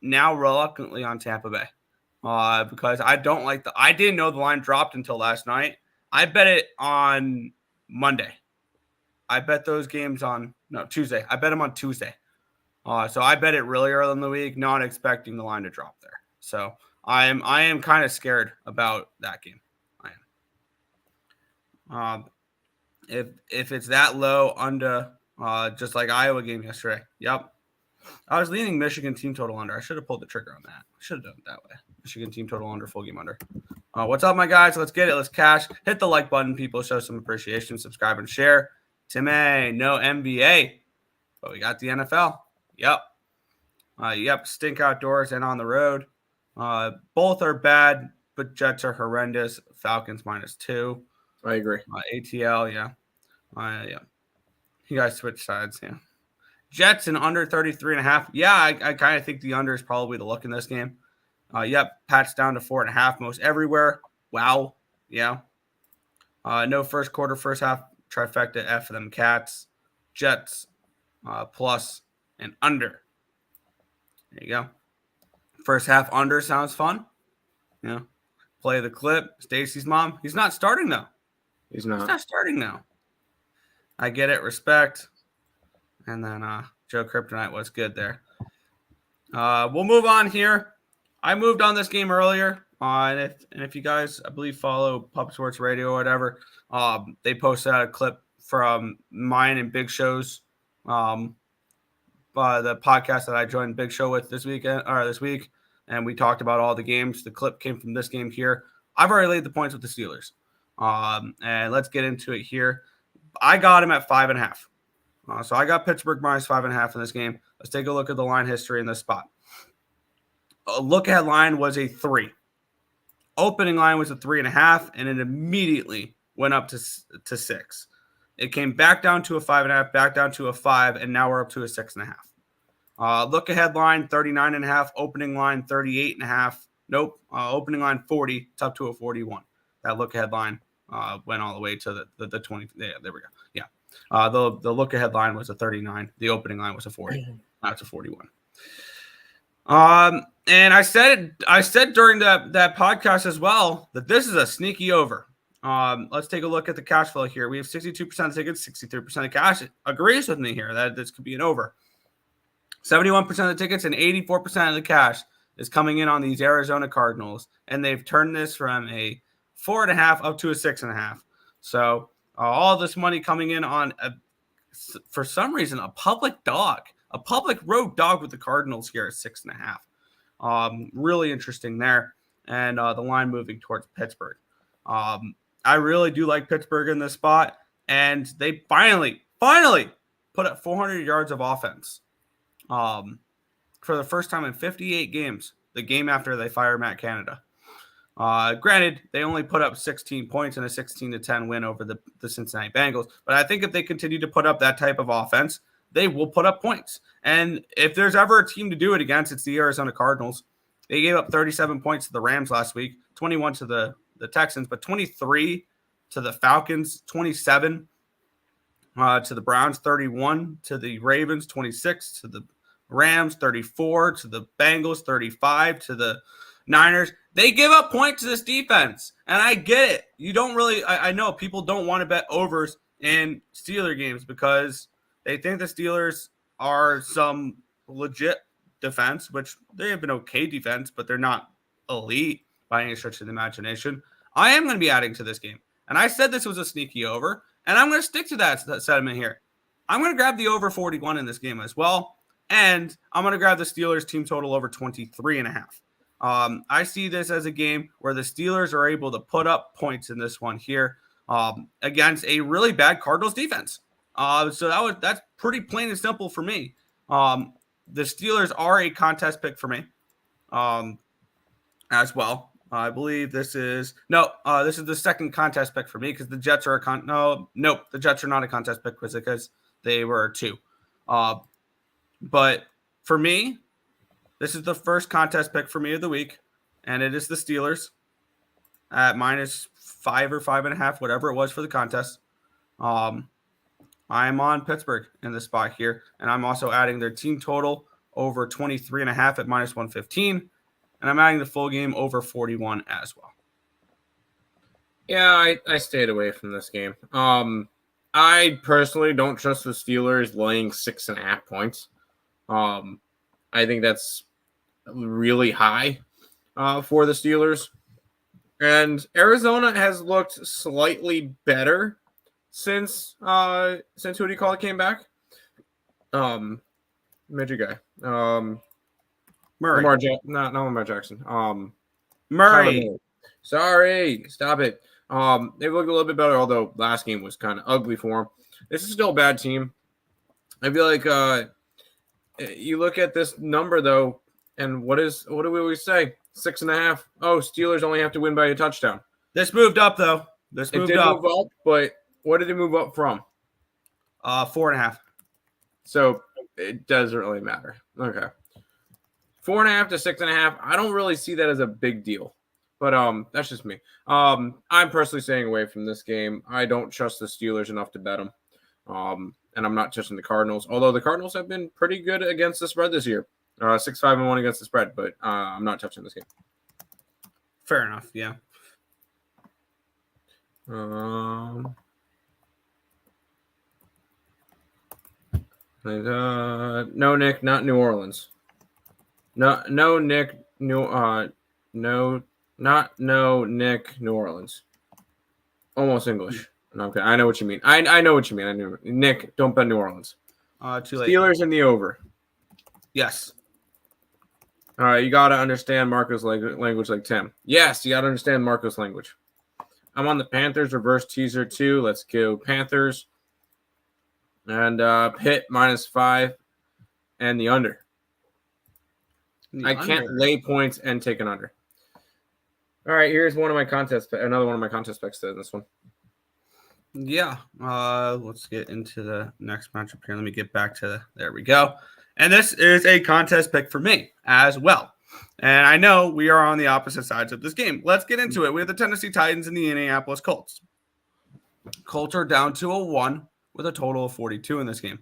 [SPEAKER 2] now reluctantly on Tampa Bay, because I don't like I didn't know the line dropped until last night. I bet it on Monday. I bet those games on Tuesday. I bet them on Tuesday. So I bet it really early in the week, not expecting the line to drop there. So I am kind of scared about that game. I am. If it's that low under, just like Iowa game yesterday. Yep. I was leaning Michigan team total under. I should have pulled the trigger on that. I should have done it that way. Michigan team total under, full game under. What's up, my guys? Let's get it. Let's cash. Hit the like button, people. Show some appreciation. Subscribe and share. Timmy, no NBA, but we got the NFL. Yep. Stink outdoors and on the road. Both are bad, but Jets are horrendous. Falcons -2.
[SPEAKER 3] I agree.
[SPEAKER 2] ATL, yeah. Yeah. You guys switch sides, yeah. Jets and under 33.5. Yeah, I kind of think the under is probably the look in this game. Pat's down to 4.5 most everywhere. Wow. Yeah. No first quarter, first half trifecta F for them Cats. Jets plus and under. There you go. First half under sounds fun. Yeah. Play the clip. Stacy's mom. He's not starting though.
[SPEAKER 3] He's not
[SPEAKER 2] starting now. I get it. Respect. And then Joe Kryptonite was good there. We'll move on here. I moved on this game earlier. And if you guys, I believe, follow Pub Sports Radio or whatever, they posted out a clip from mine and Big Show's the podcast that I joined Big Show with this week, and we talked about all the games. The clip came from this game here. I've already laid the points with the Steelers. And let's get into it here. I got him at 5.5. So I got Pittsburgh minus 5.5 in this game. Let's take a look at the line history in this spot. A look ahead line was a 3. Opening line was a 3.5, and it immediately went up to 6. It came back down to a 5.5, back down to a 5, and now we're up to a 6.5. Look ahead line 39.5, opening line 38.5. Nope, opening line 40, it's up to a 41. That look ahead line went all the way to the 20. Yeah, there we go. Yeah. The look ahead line was a 39. The opening line was a 40. Now it's a 41. And I said during that podcast as well that this is a sneaky over. Let's take a look at the cash flow here. We have 62% of tickets, 63% of cash. It agrees with me here that this could be an over. 71% of the tickets and 84% of the cash is coming in on these Arizona Cardinals, and they've turned this from a 4.5 up to a 6.5. So all this money coming in on for some reason a public road dog with the Cardinals here at 6.5. Really interesting there, and the line moving towards Pittsburgh. I really do like Pittsburgh in this spot, and they finally put up 400 yards of offense for the first time in 58 games, the game after they fired Matt Canada. Granted, they only put up 16 points in a 16-10 win over the Cincinnati Bengals, but I think if they continue to put up that type of offense, they will put up points. And if there's ever a team to do it against, it's the Arizona Cardinals. They gave up 37 points to the Rams last week, 21 to the Texans, but 23 to the Falcons, 27 to the Browns, 31 to the Ravens, 26 to the Rams, 34 to the Bengals, 35 to the Niners, they give up points to this defense. And I get it. You don't really, I know people don't want to bet overs in Steeler games because they think the Steelers are some legit defense, which they have an okay defense, but they're not elite by any stretch of the imagination. I am going to be adding to this game. And I said this was a sneaky over, and I'm going to stick to that sentiment here. I'm going to grab the over 41 in this game as well, and I'm going to grab the Steelers team total over 23.5. I see this as a game where the Steelers are able to put up points in this one here against a really bad Cardinals defense. So that's pretty plain and simple for me. The Steelers are a contest pick for me as well. I believe this is the second contest pick for me because the Jets are the Jets are not a contest pick because they were 2. But for me, this is the first contest pick for me of the week, and it is the Steelers at -5 or 5.5, whatever it was for the contest. I am on Pittsburgh in this spot here, and I'm also adding their team total over 23.5 at -115. And I'm adding the full game over 41 as well.
[SPEAKER 3] Yeah, I stayed away from this game. I personally don't trust the Steelers laying 6.5 points. I think that's really high for the Steelers. And Arizona has looked slightly better since who do you call it came back? Major guy.
[SPEAKER 2] Murray.
[SPEAKER 3] Not Lamar Jackson.
[SPEAKER 2] Murray.
[SPEAKER 3] Sorry. Stop it. They've looked a little bit better, although last game was kind of ugly for them. This is still a bad team. I feel like you look at this number, though, and what do we always say? 6.5. Oh, Steelers only have to win by a touchdown.
[SPEAKER 2] This moved up, though. It did move up,
[SPEAKER 3] but what did it move up from?
[SPEAKER 2] 4.5.
[SPEAKER 3] So it doesn't really matter. Okay. 4.5 to 6.5. I don't really see that as a big deal, but that's just me. I'm personally staying away from this game. I don't trust the Steelers enough to bet them, and I'm not trusting the Cardinals. Although the Cardinals have been pretty good against the spread this year, 6-5-1 against the spread. But I'm not touching this game.
[SPEAKER 2] Fair enough. Yeah.
[SPEAKER 3] No, Nick, not New Orleans. No, Nick, Nick, New Orleans. Almost English. No, okay, I know what you mean. I know what you mean. Nick, don't bet New Orleans.
[SPEAKER 2] Too late.
[SPEAKER 3] Steelers in the over.
[SPEAKER 2] Yes.
[SPEAKER 3] All right, you got to understand Marco's language like Tim. Yes, you got to understand Marco's language. I'm on the Panthers reverse teaser 2. Let's go Panthers. And Pitt -5 and the under. I can't lay points and take an under. All right, here's another one of my contest picks in this one.
[SPEAKER 2] Yeah. Let's get into the next matchup here. Let me get back to there we go. And this is a contest pick for me as well. And I know we are on the opposite sides of this game. Let's get into it. We have the Tennessee Titans and the Indianapolis Colts. Colts are down to a 1 with a total of 42 in this game.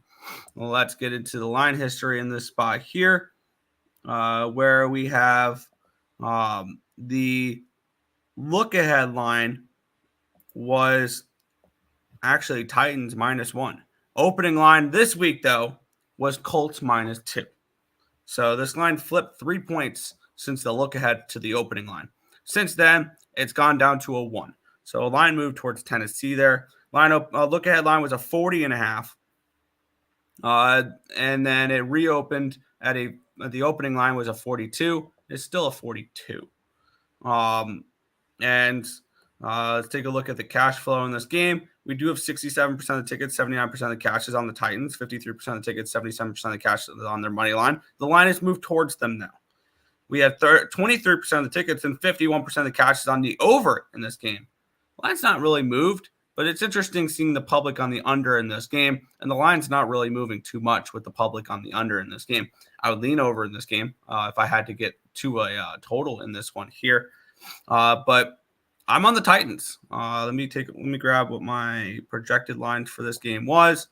[SPEAKER 2] Well, let's get into the line history in this spot here. Where we have the look-ahead line was actually Titans -1. Opening line this week, though, was Colts -2. So this line flipped 3 points since the look-ahead to the opening line. Since then, it's gone down to a 1. So a line moved towards Tennessee there. Look-ahead line was a 40.5. And then it reopened at the opening line was a 42. It's still a 42. Let's take a look at the cash flow in this game. We do have 67% of the tickets, 79% of the cash is on the Titans, 53% of the tickets, 77% of the cash is on their money line. The line has moved towards them now. We have 23% of the tickets and 51% of the cash is on the over in this game. The line's not really moved, but it's interesting seeing the public on the under in this game, and the line's not really moving too much with the public on the under in this game. I would lean over in this game if I had to get to a total in this one here. But I'm on the Titans. Let me grab what my projected line for this game was.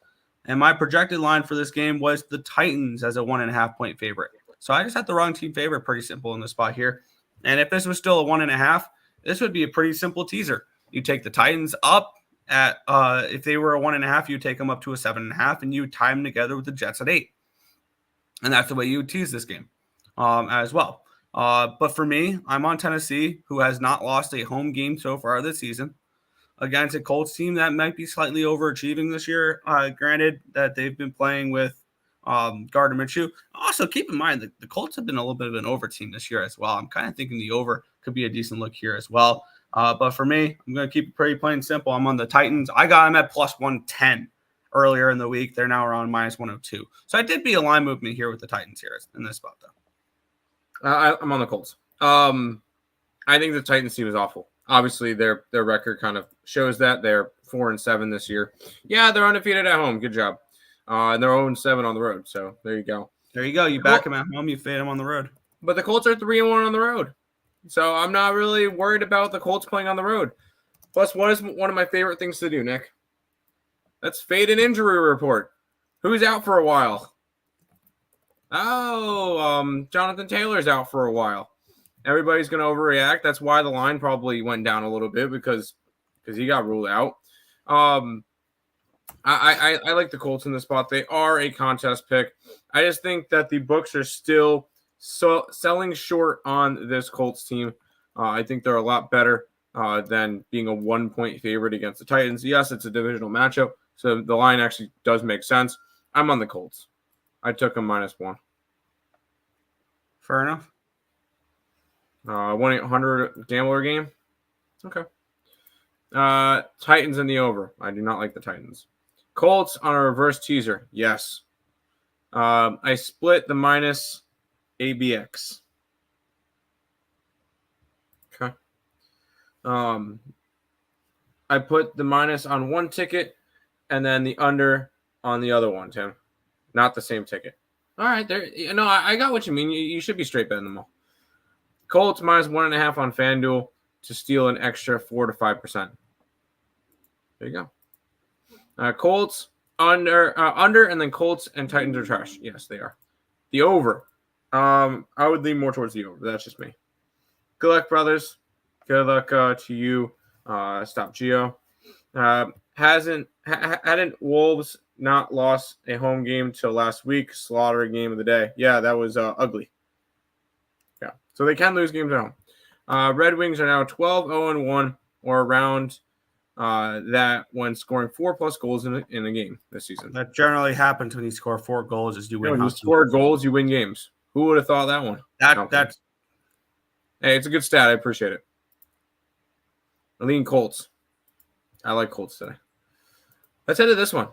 [SPEAKER 2] And my projected line for this game was the Titans as a 1.5 point favorite. So I just had the wrong team favorite, pretty simple in this spot here. And if this was still a 1.5, this would be a pretty simple teaser. You take the Titans up at if they were a 1.5, you take them up to a 7.5, and you tie them together with the Jets at 8. And that's the way you would tease this game as well. But for me, I'm on Tennessee, who has not lost a home game so far this season, against a Colts team that might be slightly overachieving this year. Granted that they've been playing with Gardner Minshew. Also, keep in mind that the Colts have been a little bit of an over team this year as well. I'm kind of thinking the over could be a decent look here as well. But for me, I'm going to keep it pretty plain simple. I'm on the Titans. I got them at plus 110 earlier in the week. They're now around minus 102. So I did be a line movement here with the Titans here in this spot, though.
[SPEAKER 3] I'm on the Colts. I think the Titans team is awful. Obviously, their record kind of shows that. They're 4-7 this year. Yeah, they're undefeated at home. Good job. And they're 0-7 on the road. So there you go.
[SPEAKER 2] There you go. You back them at home. You fade them on the road.
[SPEAKER 3] But the Colts are 3-1 on the road. So I'm not really worried about the Colts playing on the road. Plus, what is one of my favorite things to do, Nick? Let's fade an injury report. Who's out for a while? Oh, Jonathan Taylor's out for a while. Everybody's going to overreact. That's why the line probably went down a little bit because he got ruled out. I like the Colts in this spot. They are a contest pick. I just think that the books are still selling short on this Colts team. I think they're a lot better than being a 1-point favorite against the Titans. Yes, it's a divisional matchup, so the line actually does make sense. I'm on the Colts. I took them -1.
[SPEAKER 2] Fair enough.
[SPEAKER 3] 1-800 gambler game. Okay. Titans in the over. I do not like the Titans. Colts on a reverse teaser. Yes. I split the minus ABX. Okay. I put the minus on one ticket and then the under on the other one, Tim. Not the same ticket. All right. No, I got what you mean. You should be straight betting them all. Colts minus 1.5 on FanDuel to steal an extra 4 to 5%. There you go. Colts under, and then Colts and Titans are trash. Yes, they are. The over. I would lean more towards the over. That's just me. Good luck, brothers. Good luck to you. Stop Gio. Hadn't Wolves not lost a home game till last week? Slaughter game of the day. Yeah, that was ugly. Yeah, so they can lose games at home. Red Wings are now 12-0-1 or around that when scoring 4+ goals in a game this season.
[SPEAKER 2] That generally happens when you score 4 goals as you win.
[SPEAKER 3] When you score goals, you win games. Who would have thought that one?
[SPEAKER 2] That's
[SPEAKER 3] hey, it's a good stat. I appreciate it. I lean Colts. I like Colts today. Let's head to this one.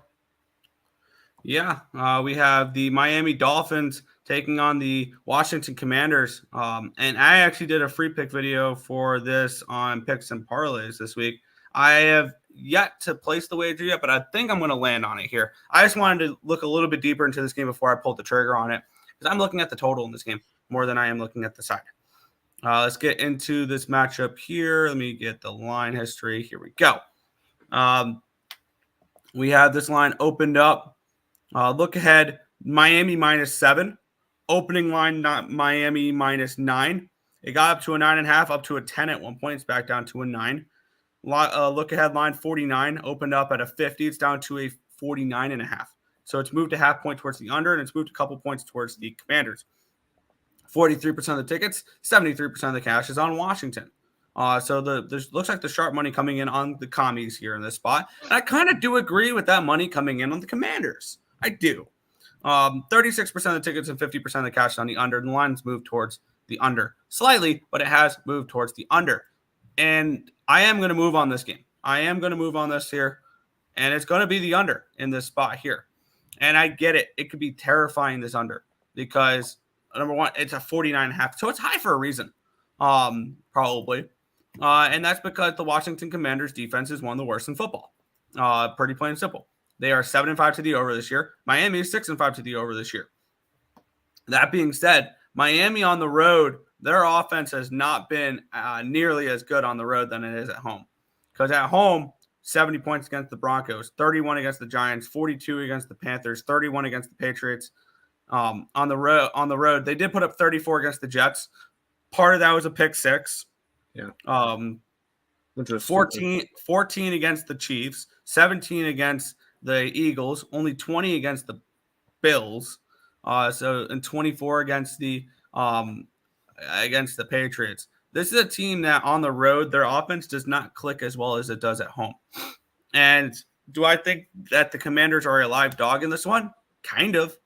[SPEAKER 2] Yeah, we have the Miami Dolphins taking on the Washington Commanders. And I actually did a free pick video for this on picks and parlays this week. I have yet to place the wager yet, but I think I'm going to land on it here. I just wanted to look a little bit deeper into this game before I pulled the trigger on it because I'm looking at the total in this game more than I am looking at the side. Let's get into this matchup here. Let me get the line history. Here we go. We have this line opened up. Look ahead, Miami -7. Opening line, not Miami -9. It got up to a 9.5, up to a 10 at one point. It's back down to a 9. Look ahead line 49 opened up at a 50. It's down to a 49.5. So it's moved a half point towards the under, and it's moved a couple points towards the Commanders. 43% of the tickets, 73% of the cash is on Washington. So there's looks like the sharp money coming in on the commies here in this spot. And I kind of do agree with that money coming in on the Commanders. I do. 36% of the tickets and 50% of the cash is on the under. And the line's moved towards the under slightly, but it has moved towards the under. And I am going to move on this game. I am going to move on this here. And it's going to be the under in this spot here. And I get it. It could be terrifying, this under, because number one, it's a 49.5. So it's high for a reason, probably. And that's because the Washington Commanders defense is one of the worst in football. Pretty plain and simple. They are 7-5 to the over this year. Miami is 6-5 to the over this year. That being said, Miami on the road, their offense has not been nearly as good on the road than it is at home. Because at home, 70 points against the Broncos, 31 against the Giants, 42 against the Panthers, 31 against the Patriots. On the road, they did put up 34 against the Jets, part of that was a pick six.
[SPEAKER 3] Yeah.
[SPEAKER 2] Which was 14 against the Chiefs, 17 against the Eagles, only 20 against the Bills, and 24 against the Patriots. This is a team that on the road, their offense does not click as well as it does at home. And do I think that the Commanders are a live dog in this one? Kind of.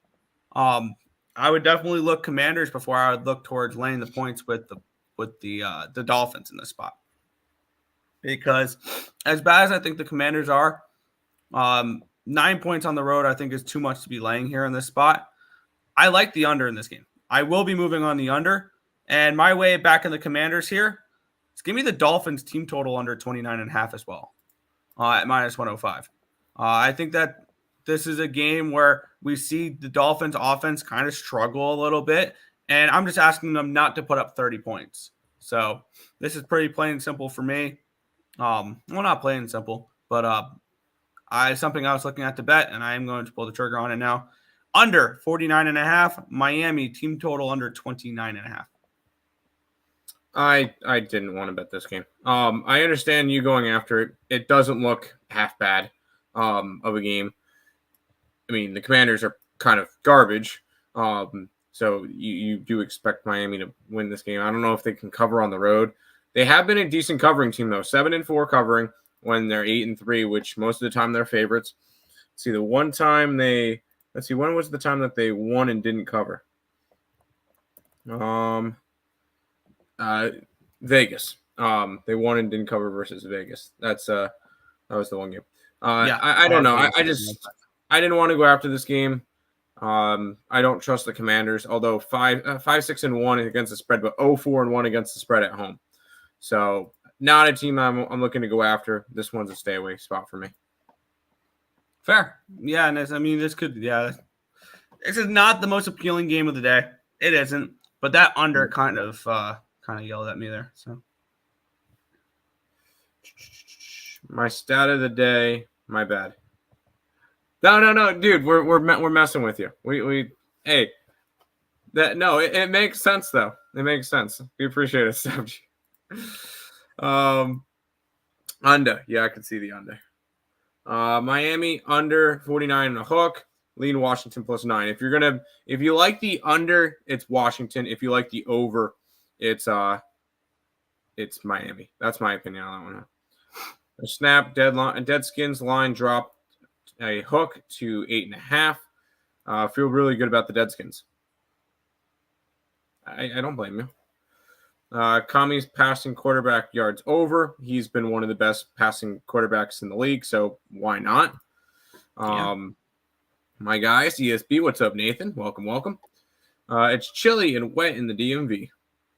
[SPEAKER 2] I would definitely look Commanders before I would look towards laying the points with the Dolphins in this spot. Because as bad as I think the Commanders are, 9 points on the road I think is too much to be laying here in this spot. I like the under in this game. I will be moving on the under. And my way back in the Commanders here is give me the Dolphins team total under 29.5 as well at minus 105. I think that this is a game where we see the Dolphins offense kind of struggle a little bit. And I'm just asking them not to put up 30 points. So this is pretty plain and simple for me. Well, not plain and simple, but something I was looking at to bet, and I am going to pull the trigger on it now. Under 49.5, Miami team total under 29.5.
[SPEAKER 3] I didn't want to bet this game. I understand you going after it. It doesn't look half bad of a game. I mean, the Commanders are kind of garbage. So you do expect Miami to win this game. I don't know if they can cover on the road. They have been a decent covering team, though. 7-4 covering when they're 8-3, which most of the time they're favorites. Let's see, when was the time that they won and didn't cover? Vegas. They won and didn't cover versus Vegas. That was the one game. I don't know. I didn't want to go after this game. I don't trust the Commanders, although 5-6-1 against the spread, but 0-4-1 against the spread at home. So not a team I'm looking to go after. This one's a stay away spot for me.
[SPEAKER 2] Fair. Yeah, and this is not the most appealing game of the day. It isn't, but that under kind of yelled at me there. So
[SPEAKER 3] my stat of the day, my bad. No, dude, we're messing with you. It makes sense though. It makes sense. We appreciate it, Savage. Under. Yeah, I can see the under. Miami under 49 and a hook. Lean Washington +9. If you like the under, it's Washington. If you like the over, it's Miami. That's my opinion on that one. A snap Deadskins line dropped a hook to 8.5. Feel really good about the Deadskins. I don't blame you. Kami's passing quarterback yards over. He's been one of the best passing quarterbacks in the league, so why not? My guys, ESB, what's up, Nathan? Welcome. It's chilly and wet in the DMV.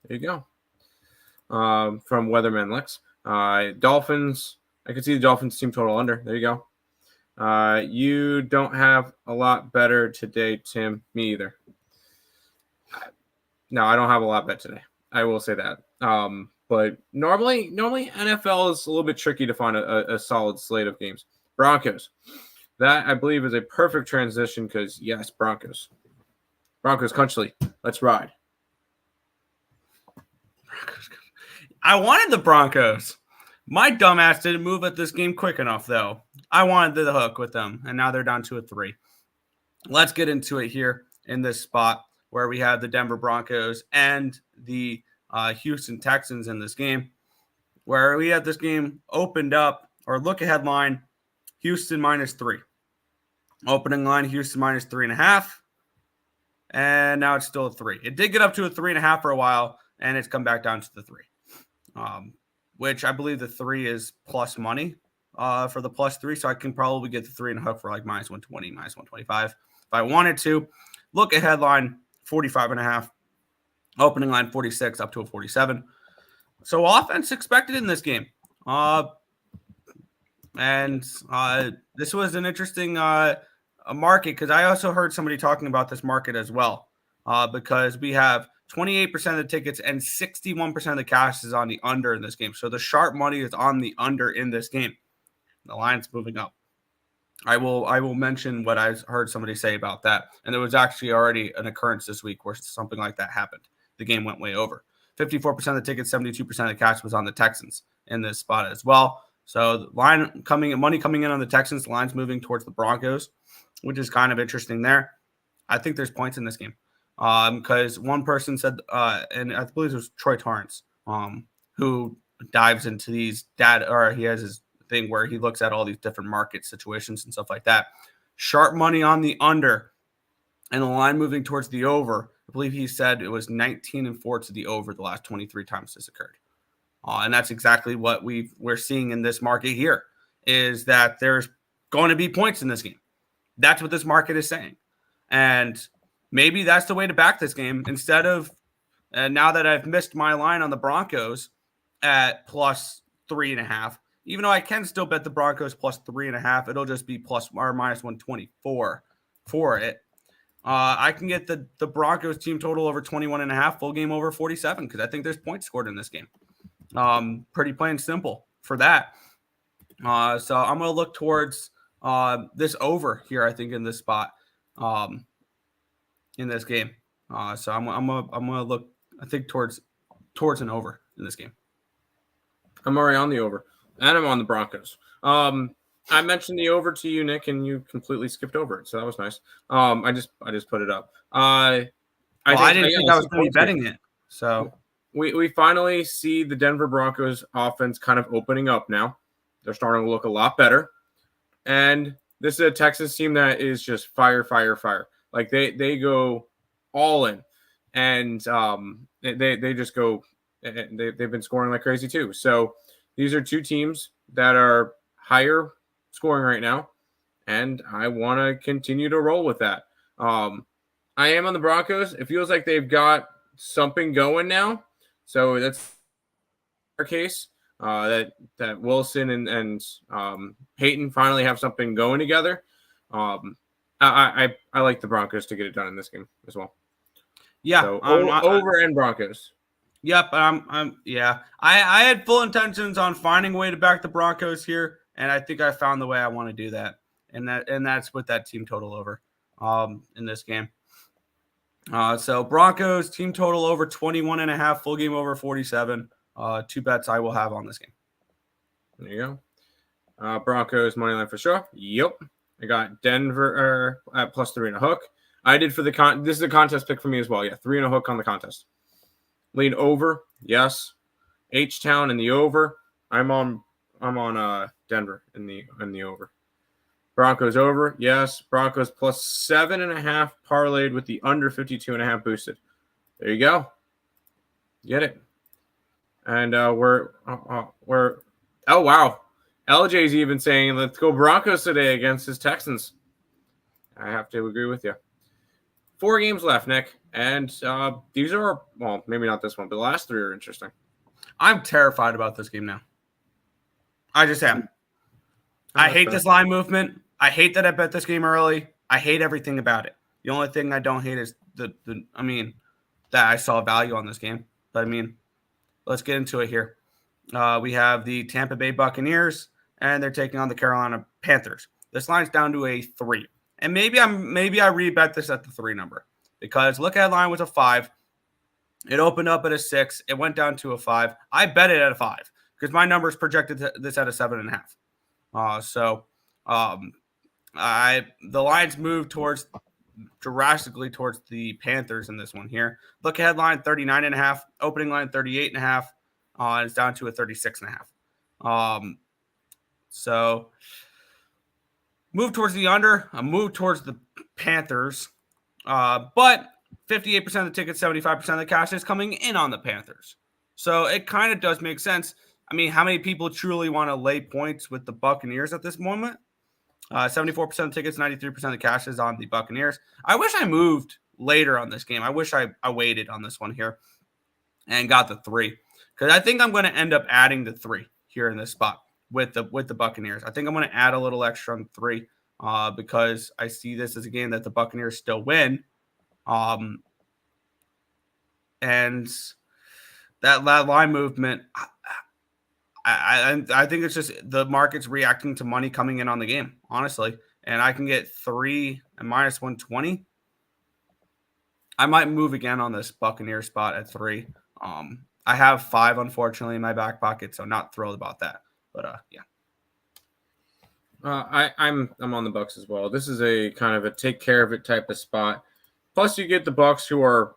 [SPEAKER 3] There you go. From Weatherman Lex. Dolphins. I can see the Dolphins team total under. There you go. You don't have a lot better today, Tim. Me either. No, I don't have a lot better today. I will say that. But normally NFL is a little bit tricky to find a solid slate of games. Broncos. That, I believe, is a perfect transition because, yes, Broncos country. Let's ride.
[SPEAKER 2] I wanted the Broncos. My dumbass didn't move at this game quick enough, though. I wanted the hook with them, and now they're down to a 3. Let's get into it here in this spot where we have the Denver Broncos and the Houston Texans in this game, where we had this game opened up, or look ahead line, Houston -3. Opening line, Houston -3.5. And now it's still a 3. It did get up to a 3.5 for a while, and it's come back down to the 3. Which I believe the 3 is plus money for the +3. So I can probably get the 3 and a hook for like -120, -125. If I wanted to, look at headline 45.5. Opening line 46 up to a 47. So offense expected in this game. This was an interesting market because I also heard somebody talking about this market as well because we have 28% of the tickets and 61% of the cash is on the under in this game. So the sharp money is on the under in this game. The line's moving up. I will mention what I heard somebody say about that. And there was actually already an occurrence this week where something like that happened. The game went way over. 54% of the tickets, 72% of the cash was on the Texans in this spot as well. So the money coming in on the Texans, lines moving towards the Broncos, which is kind of interesting there. I think there's points in this game because one person said, and I believe it was Troy Torrance, who dives into these he has his thing where he looks at all these different market situations and stuff like that. Sharp money on the under and the line moving towards the over. I believe he said it was 19-4 to the over the last 23 times this occurred. And that's exactly what we're seeing in this market here, is that there's going to be points in this game. That's what this market is saying. And maybe that's the way to back this game instead of, now that I've missed my line on the Broncos at plus 3.5, even though I can still bet the Broncos plus 3.5, it'll just be plus or minus 124 for it. I can get the Broncos team total over 21.5, full game over 47, because I think there's points scored in this game. Pretty plain simple for that. So I'm going to look towards this over here, I think, in this spot in this game. So I'm gonna look, I think, towards an over in this game.
[SPEAKER 3] I'm already on the over, and I'm on the Broncos. I mentioned the over to you, Nick, and you completely skipped over it, so that was nice. I just put it up. I
[SPEAKER 2] didn't think I was going to be betting it. So
[SPEAKER 3] we finally see the Denver Broncos offense kind of opening up now. They're starting to look a lot better, and this is a Texas team that is just fire. Like they go all in, and they just go. They've been scoring like crazy too. So these are two teams that are higher scoring right now, and I want to continue to roll with that. I am on the Broncos. It feels like they've got something going now, so that's our case. That Wilson and Peyton finally have something going together. I like the Broncos to get it done in this game as well.
[SPEAKER 2] Yeah,
[SPEAKER 3] so, over and Broncos.
[SPEAKER 2] Yep, yeah. I had full intentions on finding a way to back the Broncos here, and I think I found the way I want to do that. And that's with that team total over in this game. So Broncos team total over 21.5, full game over 47. Two bets I will have on this game.
[SPEAKER 3] There you go. Broncos money line for sure. Yep. I got Denver at plus 3.5. I did for the this is a contest pick for me as well. Yeah, 3.5 on the contest. Lean over, yes. H-Town in the over. I'm on Denver in the over. Broncos over, yes. Broncos plus 7.5 parlayed with the under 52.5 boosted. There you go. Get it. And we're oh wow. LJ's even saying let's go Broncos today against his Texans. I have to agree with you. 4 games left, Nick. And these are, well, maybe not this one, but the last 3 are interesting.
[SPEAKER 2] I'm terrified about this game now. I just am. I hate this line movement. I hate that I bet this game early. I hate everything about it. The only thing I don't hate is that I saw value on this game. But let's get into it here. We have the Tampa Bay Buccaneers, and they're taking on the Carolina Panthers. This line's down to a 3. And maybe I rebet this at the 3 number, because look at line was a 5. It opened up at a 6. It went down to a 5. I bet it at a 5 because my numbers projected this at a 7.5. The lines moved drastically towards the Panthers in this one here. Look ahead line 39.5, opening line 38.5. It's down to a 36.5. So move towards the under, a move towards the Panthers. But 58% of the tickets, 75% of the cash is coming in on the Panthers. So it kind of does make sense. How many people truly want to lay points with the Buccaneers at this moment? 74% of tickets, 93% of the cash is on the Buccaneers. I wish I moved later on this game. I wish I waited on this one here and got the 3. Because I think I'm going to end up adding the 3 here in this spot with the Buccaneers. I think I'm going to add a little extra on 3 because I see this as a game that the Buccaneers still win. And that line movement, I think it's just the market's reacting to money coming in on the game, honestly. And I can get 3 and minus 120. I might move again on this Buccaneer spot at 3. I have 5, unfortunately, in my back pocket, so not thrilled about that. But yeah.
[SPEAKER 3] I'm on the Bucks as well. This is a kind of a take care of it type of spot. Plus, you get the Bucks, who are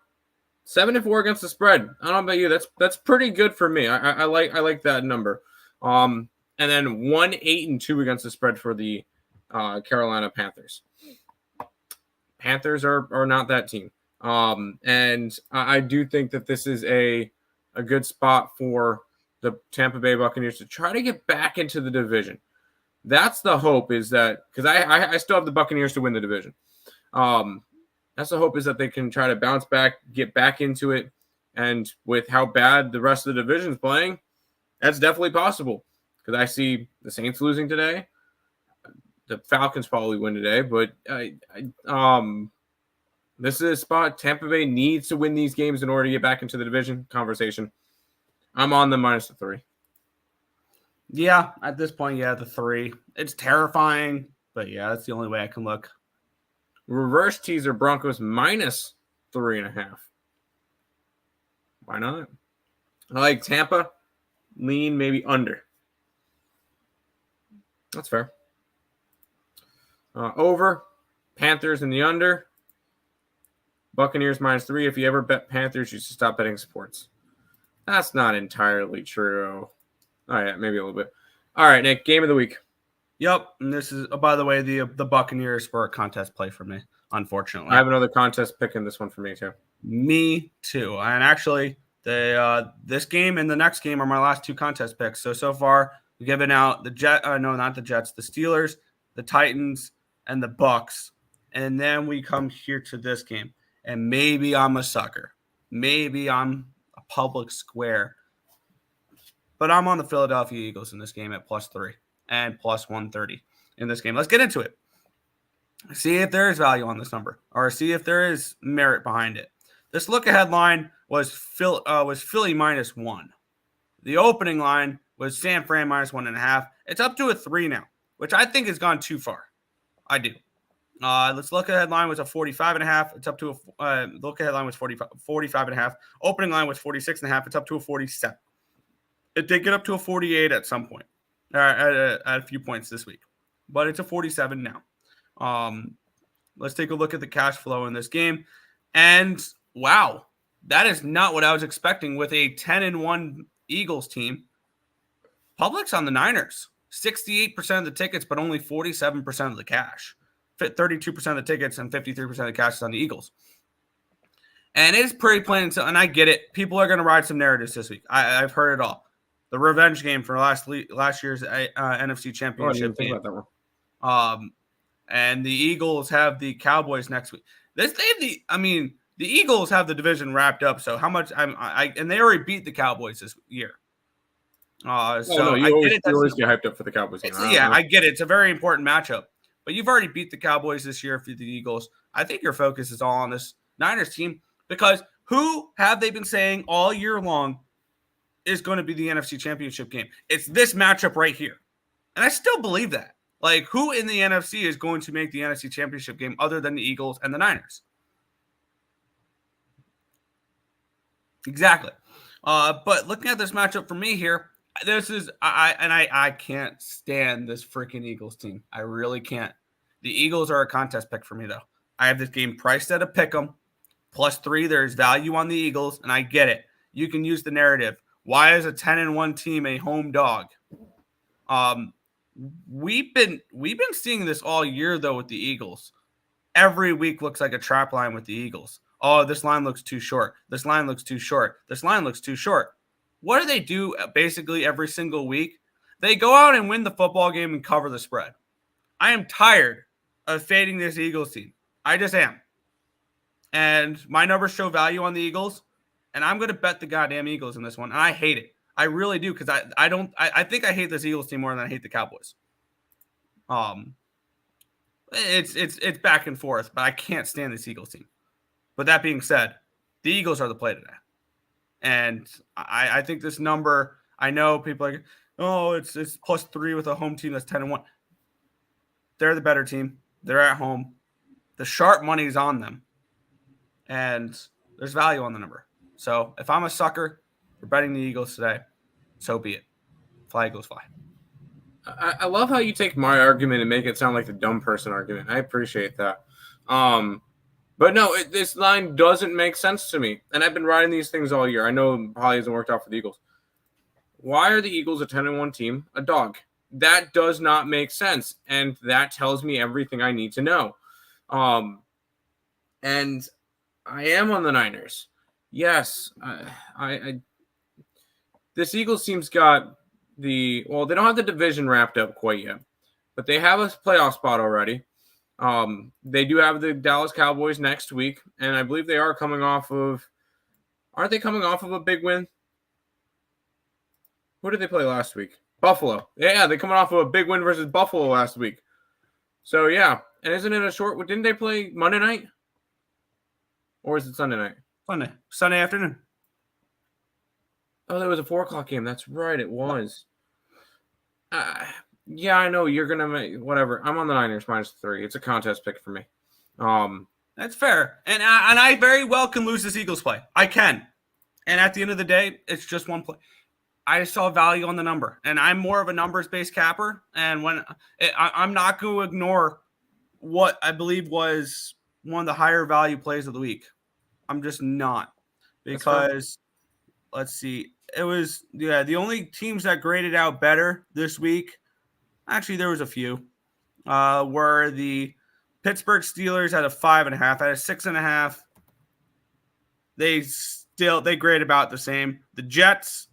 [SPEAKER 3] 7-4 against the spread. I don't know about you. That's pretty good for me. I like that number. And then 1-8-2 against the spread for the Carolina Panthers. Panthers are not that team. And I do think that this is a good spot for the Tampa Bay Buccaneers to try to get back into the division. That's the hope, is that, because I still have the Buccaneers to win the division. That's the hope, is that they can try to bounce back, get back into it. And with how bad the rest of the division is playing, that's definitely possible. Because I see the Saints losing today. The Falcons probably win today. But this is a spot Tampa Bay needs to win these games in order to get back into the division conversation. I'm on the -3.
[SPEAKER 2] Yeah, at this point, yeah, the 3. It's terrifying, but yeah, that's the only way I can look.
[SPEAKER 3] Reverse teaser Broncos -3.5. Why not? I like Tampa. Lean maybe under. That's fair. Over. Panthers in the under. Buccaneers -3. If you ever bet Panthers, you should stop betting sports. That's not entirely true. Oh, yeah, maybe a little bit. All right, Nick, game of the week.
[SPEAKER 2] Yep, and this is, by the way, the Buccaneers were a contest play for me, unfortunately.
[SPEAKER 3] I have another contest pick in this one for me, too.
[SPEAKER 2] Me, too. And actually, this game and the next game are my last 2 contest picks. So far, we've given out the the Steelers, the Titans, and the Bucks. And then we come here to this game. And maybe I'm a sucker. Maybe I'm a public square. But I'm on the Philadelphia Eagles in this game at +3 and +130 in this game. Let's get into it. See if there is value on this number, or see if there is merit behind it. This look-ahead line was Philly -1. The opening line was San Fran -1.5. It's up to a 3 now, which I think has gone too far. I do. This look-ahead line was a 45.5. It's up to the look-ahead line was 45.5. Opening line was 46.5. It's up to a 47. It did get up to a 48 at some point, at a few points this week, but it's a 47 now. Let's take a look at the cash flow in this game. And wow, that is not what I was expecting with a 10-1 Eagles team. Public's on the Niners, 68% of the tickets, but only 47% of the cash. 32% of the tickets and 53% of the cash is on the Eagles. And it is pretty plain, and I get it. People are going to ride some narratives this week. I've heard it all. The revenge game for last year's NFC Championship game. And the Eagles have the Cowboys next week. The Eagles have the division wrapped up. So how much and they already beat the Cowboys this year.
[SPEAKER 3] You always get hyped up for the Cowboys.
[SPEAKER 2] I get it. It's a very important matchup. But you've already beat the Cowboys this year for the Eagles. I think your focus is all on this Niners team, because who have they been saying all year long is going to be the NFC Championship game? It's this matchup right here. And I still believe that. Like, who in the NFC is going to make the NFC Championship game other than the Eagles and the Niners? Exactly. But looking at this matchup for me here, I can't stand this freaking Eagles team. I really can't. The Eagles are a contest pick for me, though. I have this game priced at a pick 'em. +3, there's value on the Eagles, and I get it. You can use the narrative. Why is a 10-1 team a home dog? We've been seeing this all year, though, with the Eagles. Every week looks like a trap line with the Eagles. Oh, this line looks too short. This line looks too short. This line looks too short. What do they do basically every single week? They go out and win the football game and cover the spread. I am tired of fading this Eagles team. I just am. And my numbers show value on the Eagles, and I'm going to bet the goddamn Eagles in this one. And I hate it. I really do, because I think I hate this Eagles team more than I hate the Cowboys. It's back and forth, but I can't stand this Eagles team. But that being said, the Eagles are the play today. And I think this number, I know people are like, oh, it's +3 with a home team that's 10-1. They're the better team. They're at home. The sharp money's on them. And there's value on the number. So if I'm a sucker, we're betting the Eagles today. So be it. Fly, Eagles, fly.
[SPEAKER 3] I love how you take my argument and make it sound like the dumb person argument. I appreciate that. But no, this line doesn't make sense to me. And I've been riding these things all year. I know it probably hasn't worked out for the Eagles. Why are the Eagles a 10-1 team a dog? That does not make sense. And that tells me everything I need to know. And I am on the Niners. Yes. This Eagles team's got they don't have the division wrapped up quite yet, but they have a playoff spot already. They do have the Dallas Cowboys next week, and I believe they are coming off of – aren't they coming off of a big win? Who did they play last week? Buffalo. Yeah, they're coming off of a big win versus Buffalo last week. So, yeah. And isn't it a short – didn't they play Monday night? Or is it Sunday night?
[SPEAKER 2] Sunday afternoon.
[SPEAKER 3] Oh, there was a 4 o'clock game. That's right. It was. Yeah, I know you're gonna make whatever. I'm on the Niners -3. It's a contest pick for me.
[SPEAKER 2] That's fair, and I very well can lose this Eagles play. I can, and at the end of the day, it's just one play. I saw value on the number, and I'm more of a numbers-based capper. And I'm not going to ignore what I believe was one of the higher value plays of the week. I'm just not, because let's see, it was the only teams that graded out better this week. Actually, there was a few. Were the Pittsburgh Steelers at a 5.5, at a 6.5. They grade about the same. The Jets,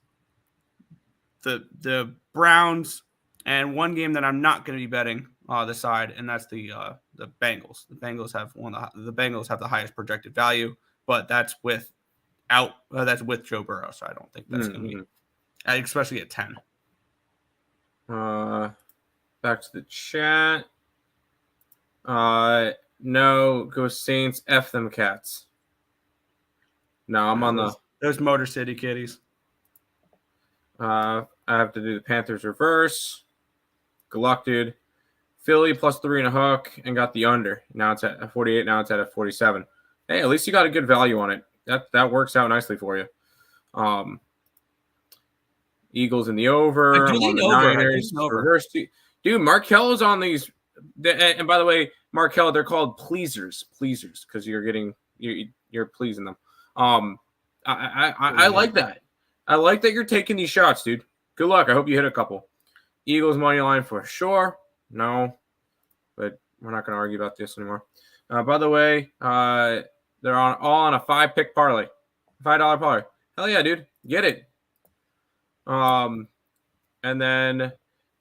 [SPEAKER 2] the Browns, and one game that I'm not going to be betting the side, and that's the Bengals. The Bengals have the highest projected value, but that's with Joe Burrow, so I don't think that's going to be, especially at 10.
[SPEAKER 3] Back to the chat. No, go Saints. F them cats. No, I'm on
[SPEAKER 2] those Motor City kitties.
[SPEAKER 3] I have to do the Panthers reverse. Good luck, dude. Philly +3 and a hook, and got the under. Now it's at 48. Now it's at a 47. Hey, at least you got a good value on it. That works out nicely for you. Eagles in the over. I'm on the Niners reverse. Dude, Markel's on these. And by the way, Markel, they're called pleasers, because you're pleasing them. I like that. I like that you're taking these shots, dude. Good luck. I hope you hit a couple. Eagles money line for sure. No, but we're not going to argue about this anymore. By the way, they're all on a 5-pick parlay, $5 parlay. Hell yeah, dude, get it. And then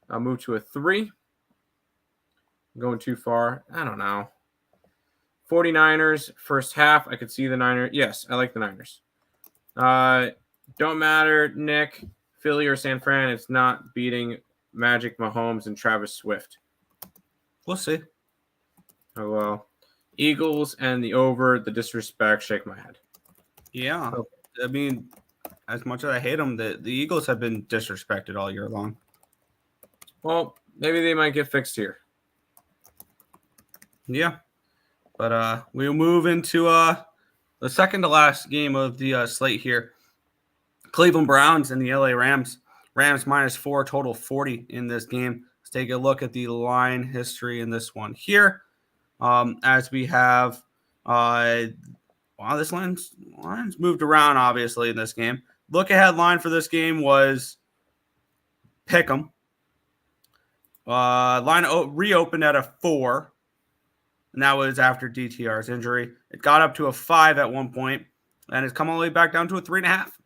[SPEAKER 3] I'll move to a 3. I'm going too far. I don't know. 49ers, first half. I could see the Niners. Yes, I like the Niners. Don't matter, Nick, Philly or San Fran. It's not beating Magic Mahomes and Travis Swift.
[SPEAKER 2] We'll see.
[SPEAKER 3] Oh, well. Eagles and the over, the disrespect, shake my head.
[SPEAKER 2] Yeah. I mean, as much as I hate them, the Eagles have been disrespected all year long.
[SPEAKER 3] Well, maybe they might get fixed here.
[SPEAKER 2] Yeah. But we'll move into the second to last game of the slate here. Cleveland Browns and the LA Rams. Rams -4, total 40 in this game. Let's take a look at the line history in this one here. As we have, this line's moved around, obviously, in this game. Look ahead line for this game was Pick'em. Line reopened at a 4, and that was after DTR's injury. It got up to a 5 at one point, and it's come all the way back down to a 3.5.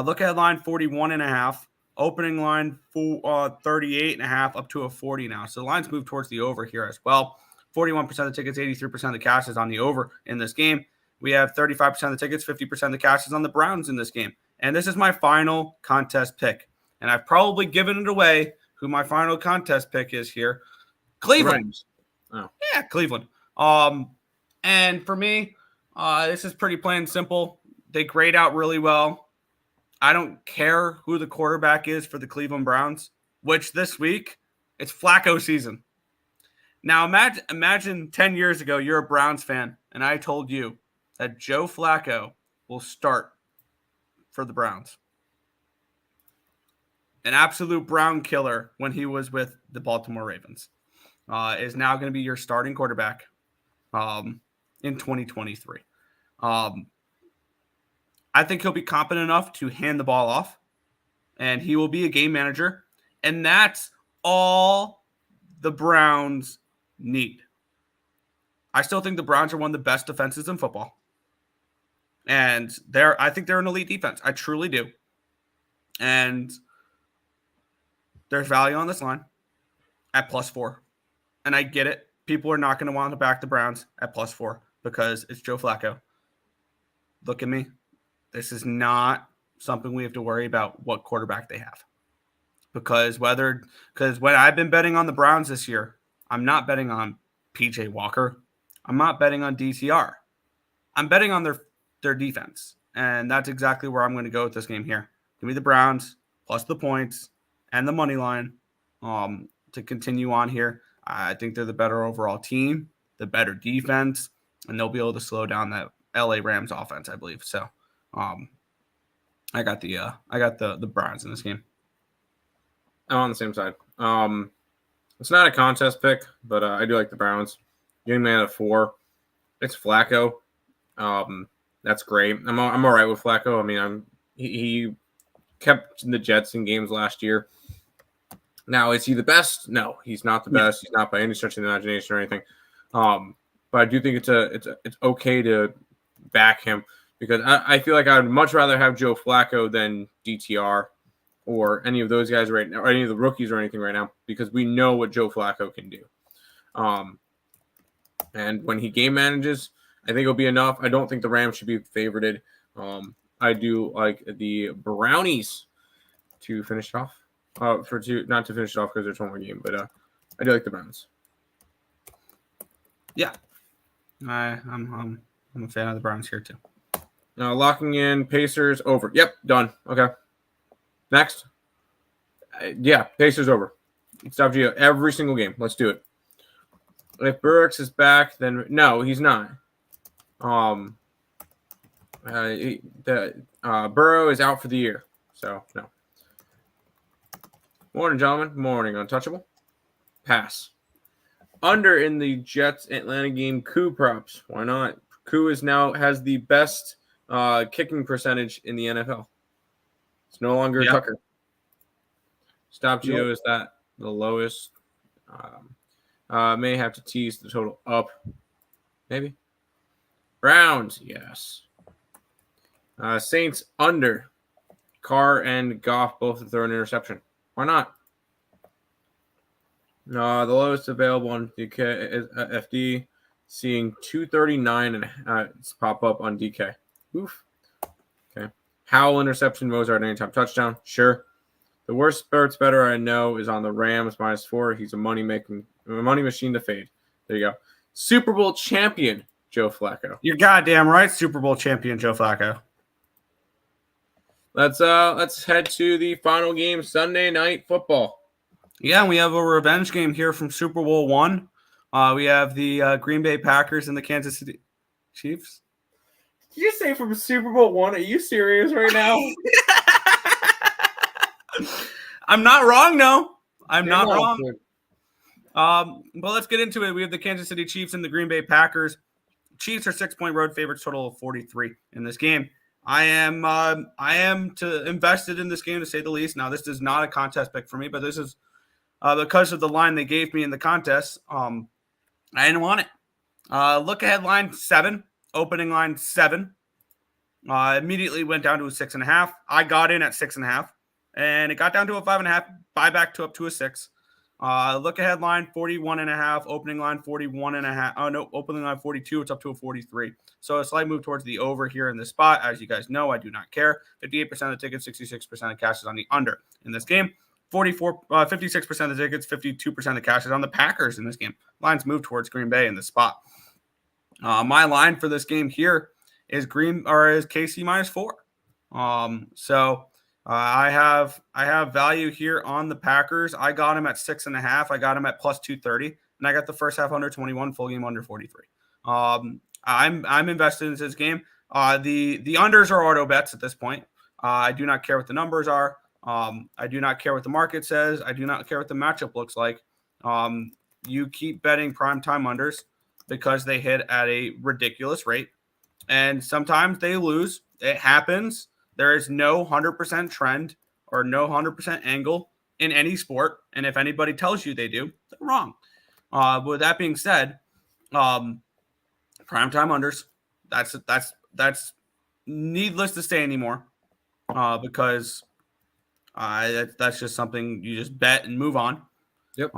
[SPEAKER 2] Look ahead line 41.5. Opening line 38.5 up to a 40 now. So the line's moved towards the over here as well. 41% of the tickets, 83% of the cash is on the over in this game. We have 35% of the tickets, 50% of the cash is on the Browns in this game. And this is my final contest pick. And I've probably given it away who my final contest pick is here. Cleveland.
[SPEAKER 3] Oh.
[SPEAKER 2] Yeah, Cleveland. And for me, this is pretty plain and simple. They grade out really well. I don't care who the quarterback is for the Cleveland Browns, which this week, it's Flacco season. Now, imagine 10 years ago, you're a Browns fan, and I told you that Joe Flacco will start for the Browns. An absolute Brown killer when he was with the Baltimore Ravens. Is now going to be your starting quarterback in 2023. I think he'll be competent enough to hand the ball off, and he will be a game manager, and that's all the Browns need. I still think the Browns are one of the best defenses in football, and I think they're an elite defense. I truly do, and there's value on this line at +4. And I get it. People are not going to want to back the Browns at +4 because it's Joe Flacco. Look at me. This is not something we have to worry about what quarterback they have. Because when I've been betting on the Browns this year, I'm not betting on PJ Walker. I'm not betting on DTR. I'm betting on their defense. And that's exactly where I'm going to go with this game here. Give me the Browns plus the points and the money line to continue on here. I think they're the better overall team, the better defense, and they'll be able to slow down that LA Rams offense, I believe. So, I got the Browns in this game.
[SPEAKER 3] I'm on the same side. It's not a contest pick, but I do like the Browns. Getting man at 4. It's Flacco. That's great. I'm all right with Flacco. I mean, he kept the Jets in games last year. Now, is he the best? No, he's not the best. He's not by any stretch of the imagination or anything. But I do think it's okay to back him because I feel like I would much rather have Joe Flacco than DTR or any of those guys right now, or any of the rookies or anything right now, because we know what Joe Flacco can do. And when he game manages, I think it'll be enough. I don't think the Rams should be favorited. I do like the Brownies to finish it off. Not to finish it off because there's one more game, but I do like the Browns.
[SPEAKER 2] Yeah, I'm a fan of the Browns here too.
[SPEAKER 3] Now locking in Pacers over. Yep, done. Okay, next. Yeah, Pacers over. Stop Gio every single game. Let's do it. If Burks is back, then no, he's not. Burrow is out for the year, so no. Morning, gentlemen. Morning, untouchable. Pass. Under in the Jets Atlanta game, Koo props. Why not? Koo has the best kicking percentage in the NFL. It's no longer Tucker. Stop Gio is that the lowest. May have to tease the total up. Maybe. Browns, yes. Saints under. Carr and Goff both to throw an interception. Why not? The lowest available on DK is FD, seeing 239 and pop up on DK. Oof. Okay. Howell interception, Mozart anytime touchdown. Sure. The worst spurts better I know is on the Rams -4. He's a money machine to fade. There you go. Super Bowl champion Joe Flacco.
[SPEAKER 2] You're goddamn right, Super Bowl champion Joe Flacco.
[SPEAKER 3] Let's head to the final game, Sunday Night Football.
[SPEAKER 2] Yeah, we have a revenge game here from Super Bowl I. We have the Green Bay Packers and the Kansas City Chiefs.
[SPEAKER 3] Did you say from Super Bowl I? Are you serious right now?
[SPEAKER 2] I'm not wrong, no. I'm not wrong. But let's get into it. We have the Kansas City Chiefs and the Green Bay Packers. Chiefs are 6-point road favorites, total of 43 in this game. I am invested in this game, to say the least. Now, this is not a contest pick for me, but this is because of the line they gave me in the contest. I didn't want it. Look ahead line 7, opening line 7. Immediately went down to a 6.5. I got in at 6.5, and it got down to a 5.5. Buyback to up to a 6. Look ahead line 41.5, opening line 41.5. Oh no, opening line 42. It's up to a 43. So a slight move towards the over here in this spot. As you guys know, I do not care. 58% of the tickets, 66% of cash is on the under in this game. 56% of the tickets, 52% of the cash is on the Packers in this game. Lines move towards Green Bay in this spot. My line for this game here is KC -4. So I have value here on the Packers. I got him at 6.5. I got him at +230, and I got the first half under 21, full game under 43. I'm invested in this game. The unders are auto bets at this point. I do not care what the numbers are. I do not care what the market says. I do not care what the matchup looks like. You keep betting primetime unders because they hit at a ridiculous rate. And sometimes they lose. It happens. There is no 100% trend or no 100% angle in any sport. And if anybody tells you they do, they're wrong. With that being said, primetime unders, that's needless to say anymore, because that's just something you just bet and move on.
[SPEAKER 3] Yep.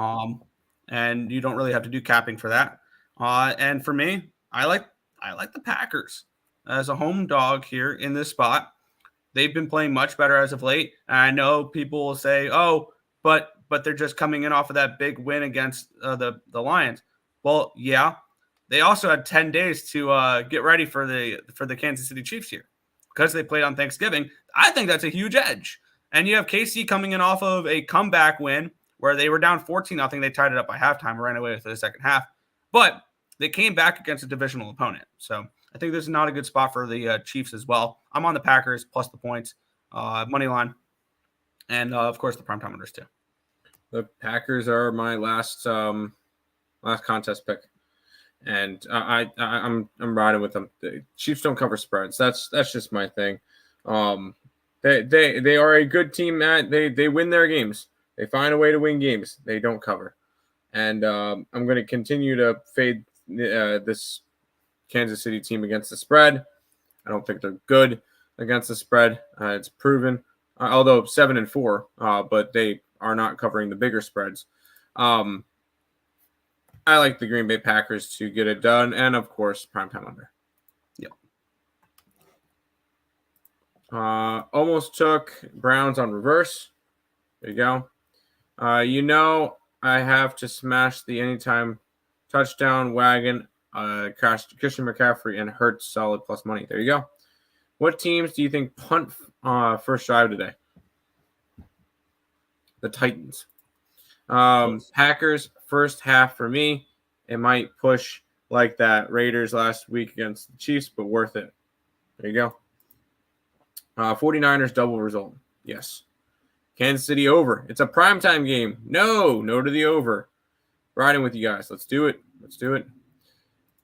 [SPEAKER 2] And you don't really have to do capping for that. And for me, I like the Packers as a home dog here in this spot. They've been playing much better as of late. And I know people will say, "Oh, but they're just coming in off of that big win against the Lions." Well, yeah, they also had 10 days to get ready for the Kansas City Chiefs here because they played on Thanksgiving. I think that's a huge edge. And you have KC coming in off of a comeback win where they were down 14-0. They tied it up by halftime, ran away with the second half. But they came back against a divisional opponent. So I think this is not a good spot for the Chiefs as well. I'm on the Packers plus the points, money line, and of course the primetime unders too.
[SPEAKER 3] The Packers are my last contest pick, and I'm riding with them. The Chiefs don't cover spreads. That's just my thing. They are a good team. They win their games. They find a way to win games. They don't cover, and I'm going to continue to fade this Kansas City team against the spread. I don't think they're good against the spread. It's proven, although 7-4, but they are not covering the bigger spreads. I like the Green Bay Packers to get it done, and of course, primetime under.
[SPEAKER 2] Yep.
[SPEAKER 3] Almost took Browns on reverse. There you go. I have to smash the anytime touchdown wagon. Christian McCaffrey and Hurts solid plus money. There you go. What teams do you think punt first drive today? The Titans. Packers first half for me. It might push like that Raiders last week against the Chiefs, but worth it. There you go. 49ers double result. Yes. Kansas City over. It's a primetime game. No to the over. Riding with you guys. Let's do it.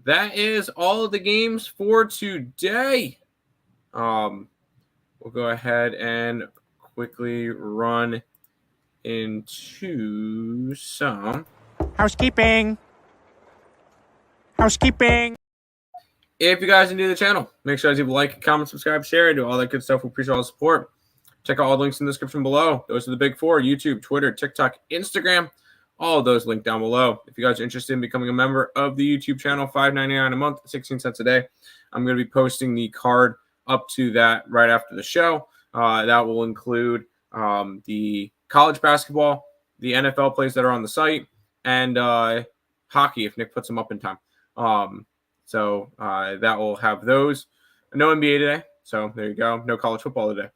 [SPEAKER 3] That is all of the games for today. We'll go ahead and quickly run into some
[SPEAKER 4] housekeeping.
[SPEAKER 3] If you guys are new to the channel, make sure you like, comment, subscribe, share, do all that good stuff. We appreciate all the support. Check out all the links in the description below. Those are the big four: YouTube, Twitter, TikTok, Instagram. All of those linked down below. If you guys are interested in becoming a member of the YouTube channel, $5.99 a month, 16 cents a day. I'm going to be posting the card up to that right after the show. That will include the college basketball, the NFL plays that are on the site, and hockey if Nick puts them up in time. So that will have those. No NBA today, so there you go. No college football today.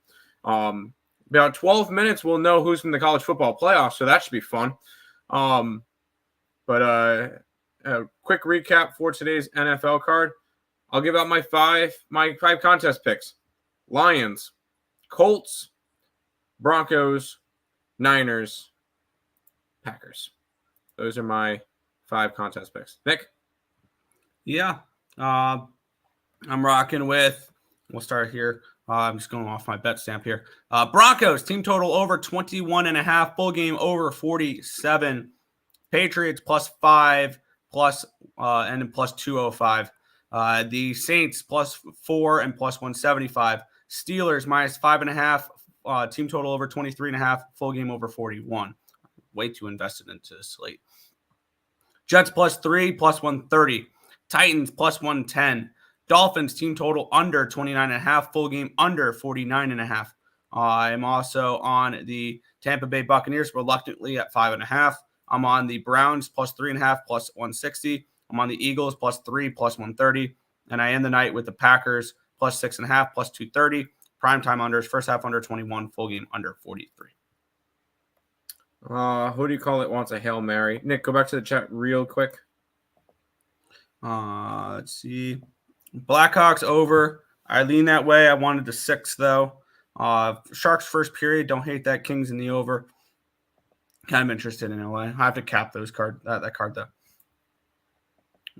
[SPEAKER 3] About 12 minutes, we'll know who's in the college football playoffs, so that should be fun. But a quick recap for today's NFL card. I'll give out my five contest picks: Lions, Colts, Broncos, Niners, Packers. Those are my 5 contest picks. Nick?
[SPEAKER 2] Yeah. I'm rocking with, we'll start here. I'm just going off my bet stamp here. Broncos, team total over 21.5, full game over 47. Patriots +5, and then +205. The Saints +4 and +175. Steelers -5.5, team total over 23.5, full game over 41. Way too invested into this slate. Jets +3, +130. Titans +110. Dolphins team total under 29.5, full game under 49.5. I'm also on the Tampa Bay Buccaneers reluctantly at 5.5. I'm on the Browns +3.5, +160. I'm on the Eagles +3, +130. And I end the night with the Packers +6.5, +230. Primetime unders, first half under 21, full game under 43.
[SPEAKER 3] Who do you call it wants a Hail Mary? Nick, go back to the chat real quick.
[SPEAKER 2] Let's see. Blackhawks over. I lean that way. I wanted the 6, though. Sharks first period. Don't hate that. Kings in the over. Kind of interested in LA. I have to cap that card though.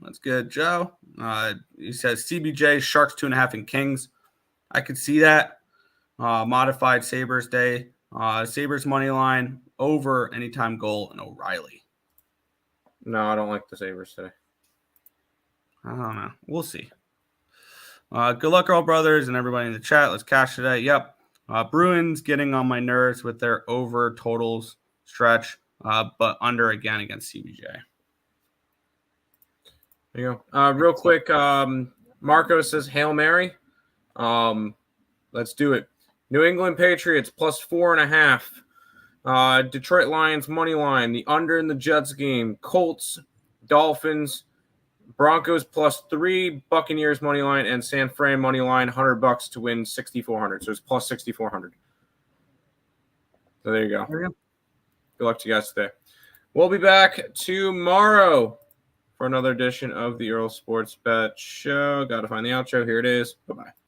[SPEAKER 2] That's good, Joe. He says CBJ Sharks 2.5 and Kings. I could see that. Modified Sabres day. Sabres money line over anytime goal and O'Reilly.
[SPEAKER 3] No, I don't like the Sabres today.
[SPEAKER 2] I don't know. We'll see. Good luck, Earle brothers, and everybody in the chat. Let's cash today. Yep. Bruins getting on my nerves with their over totals stretch, but under again against CBJ.
[SPEAKER 3] There you go. Real quick, Marco says Hail Mary. Let's do it. New England Patriots plus 4.5. Detroit Lions money line. The under in the Jets game. Colts, Dolphins, Broncos plus 3. Buccaneers money line and San Fran money line. $100 to win 6,400. So it's plus 6,400. So there you go. Good luck to you guys today. We'll be back tomorrow for another edition of the Earle Sports Bet Show. Got to find the outro. Here it is. Bye-bye.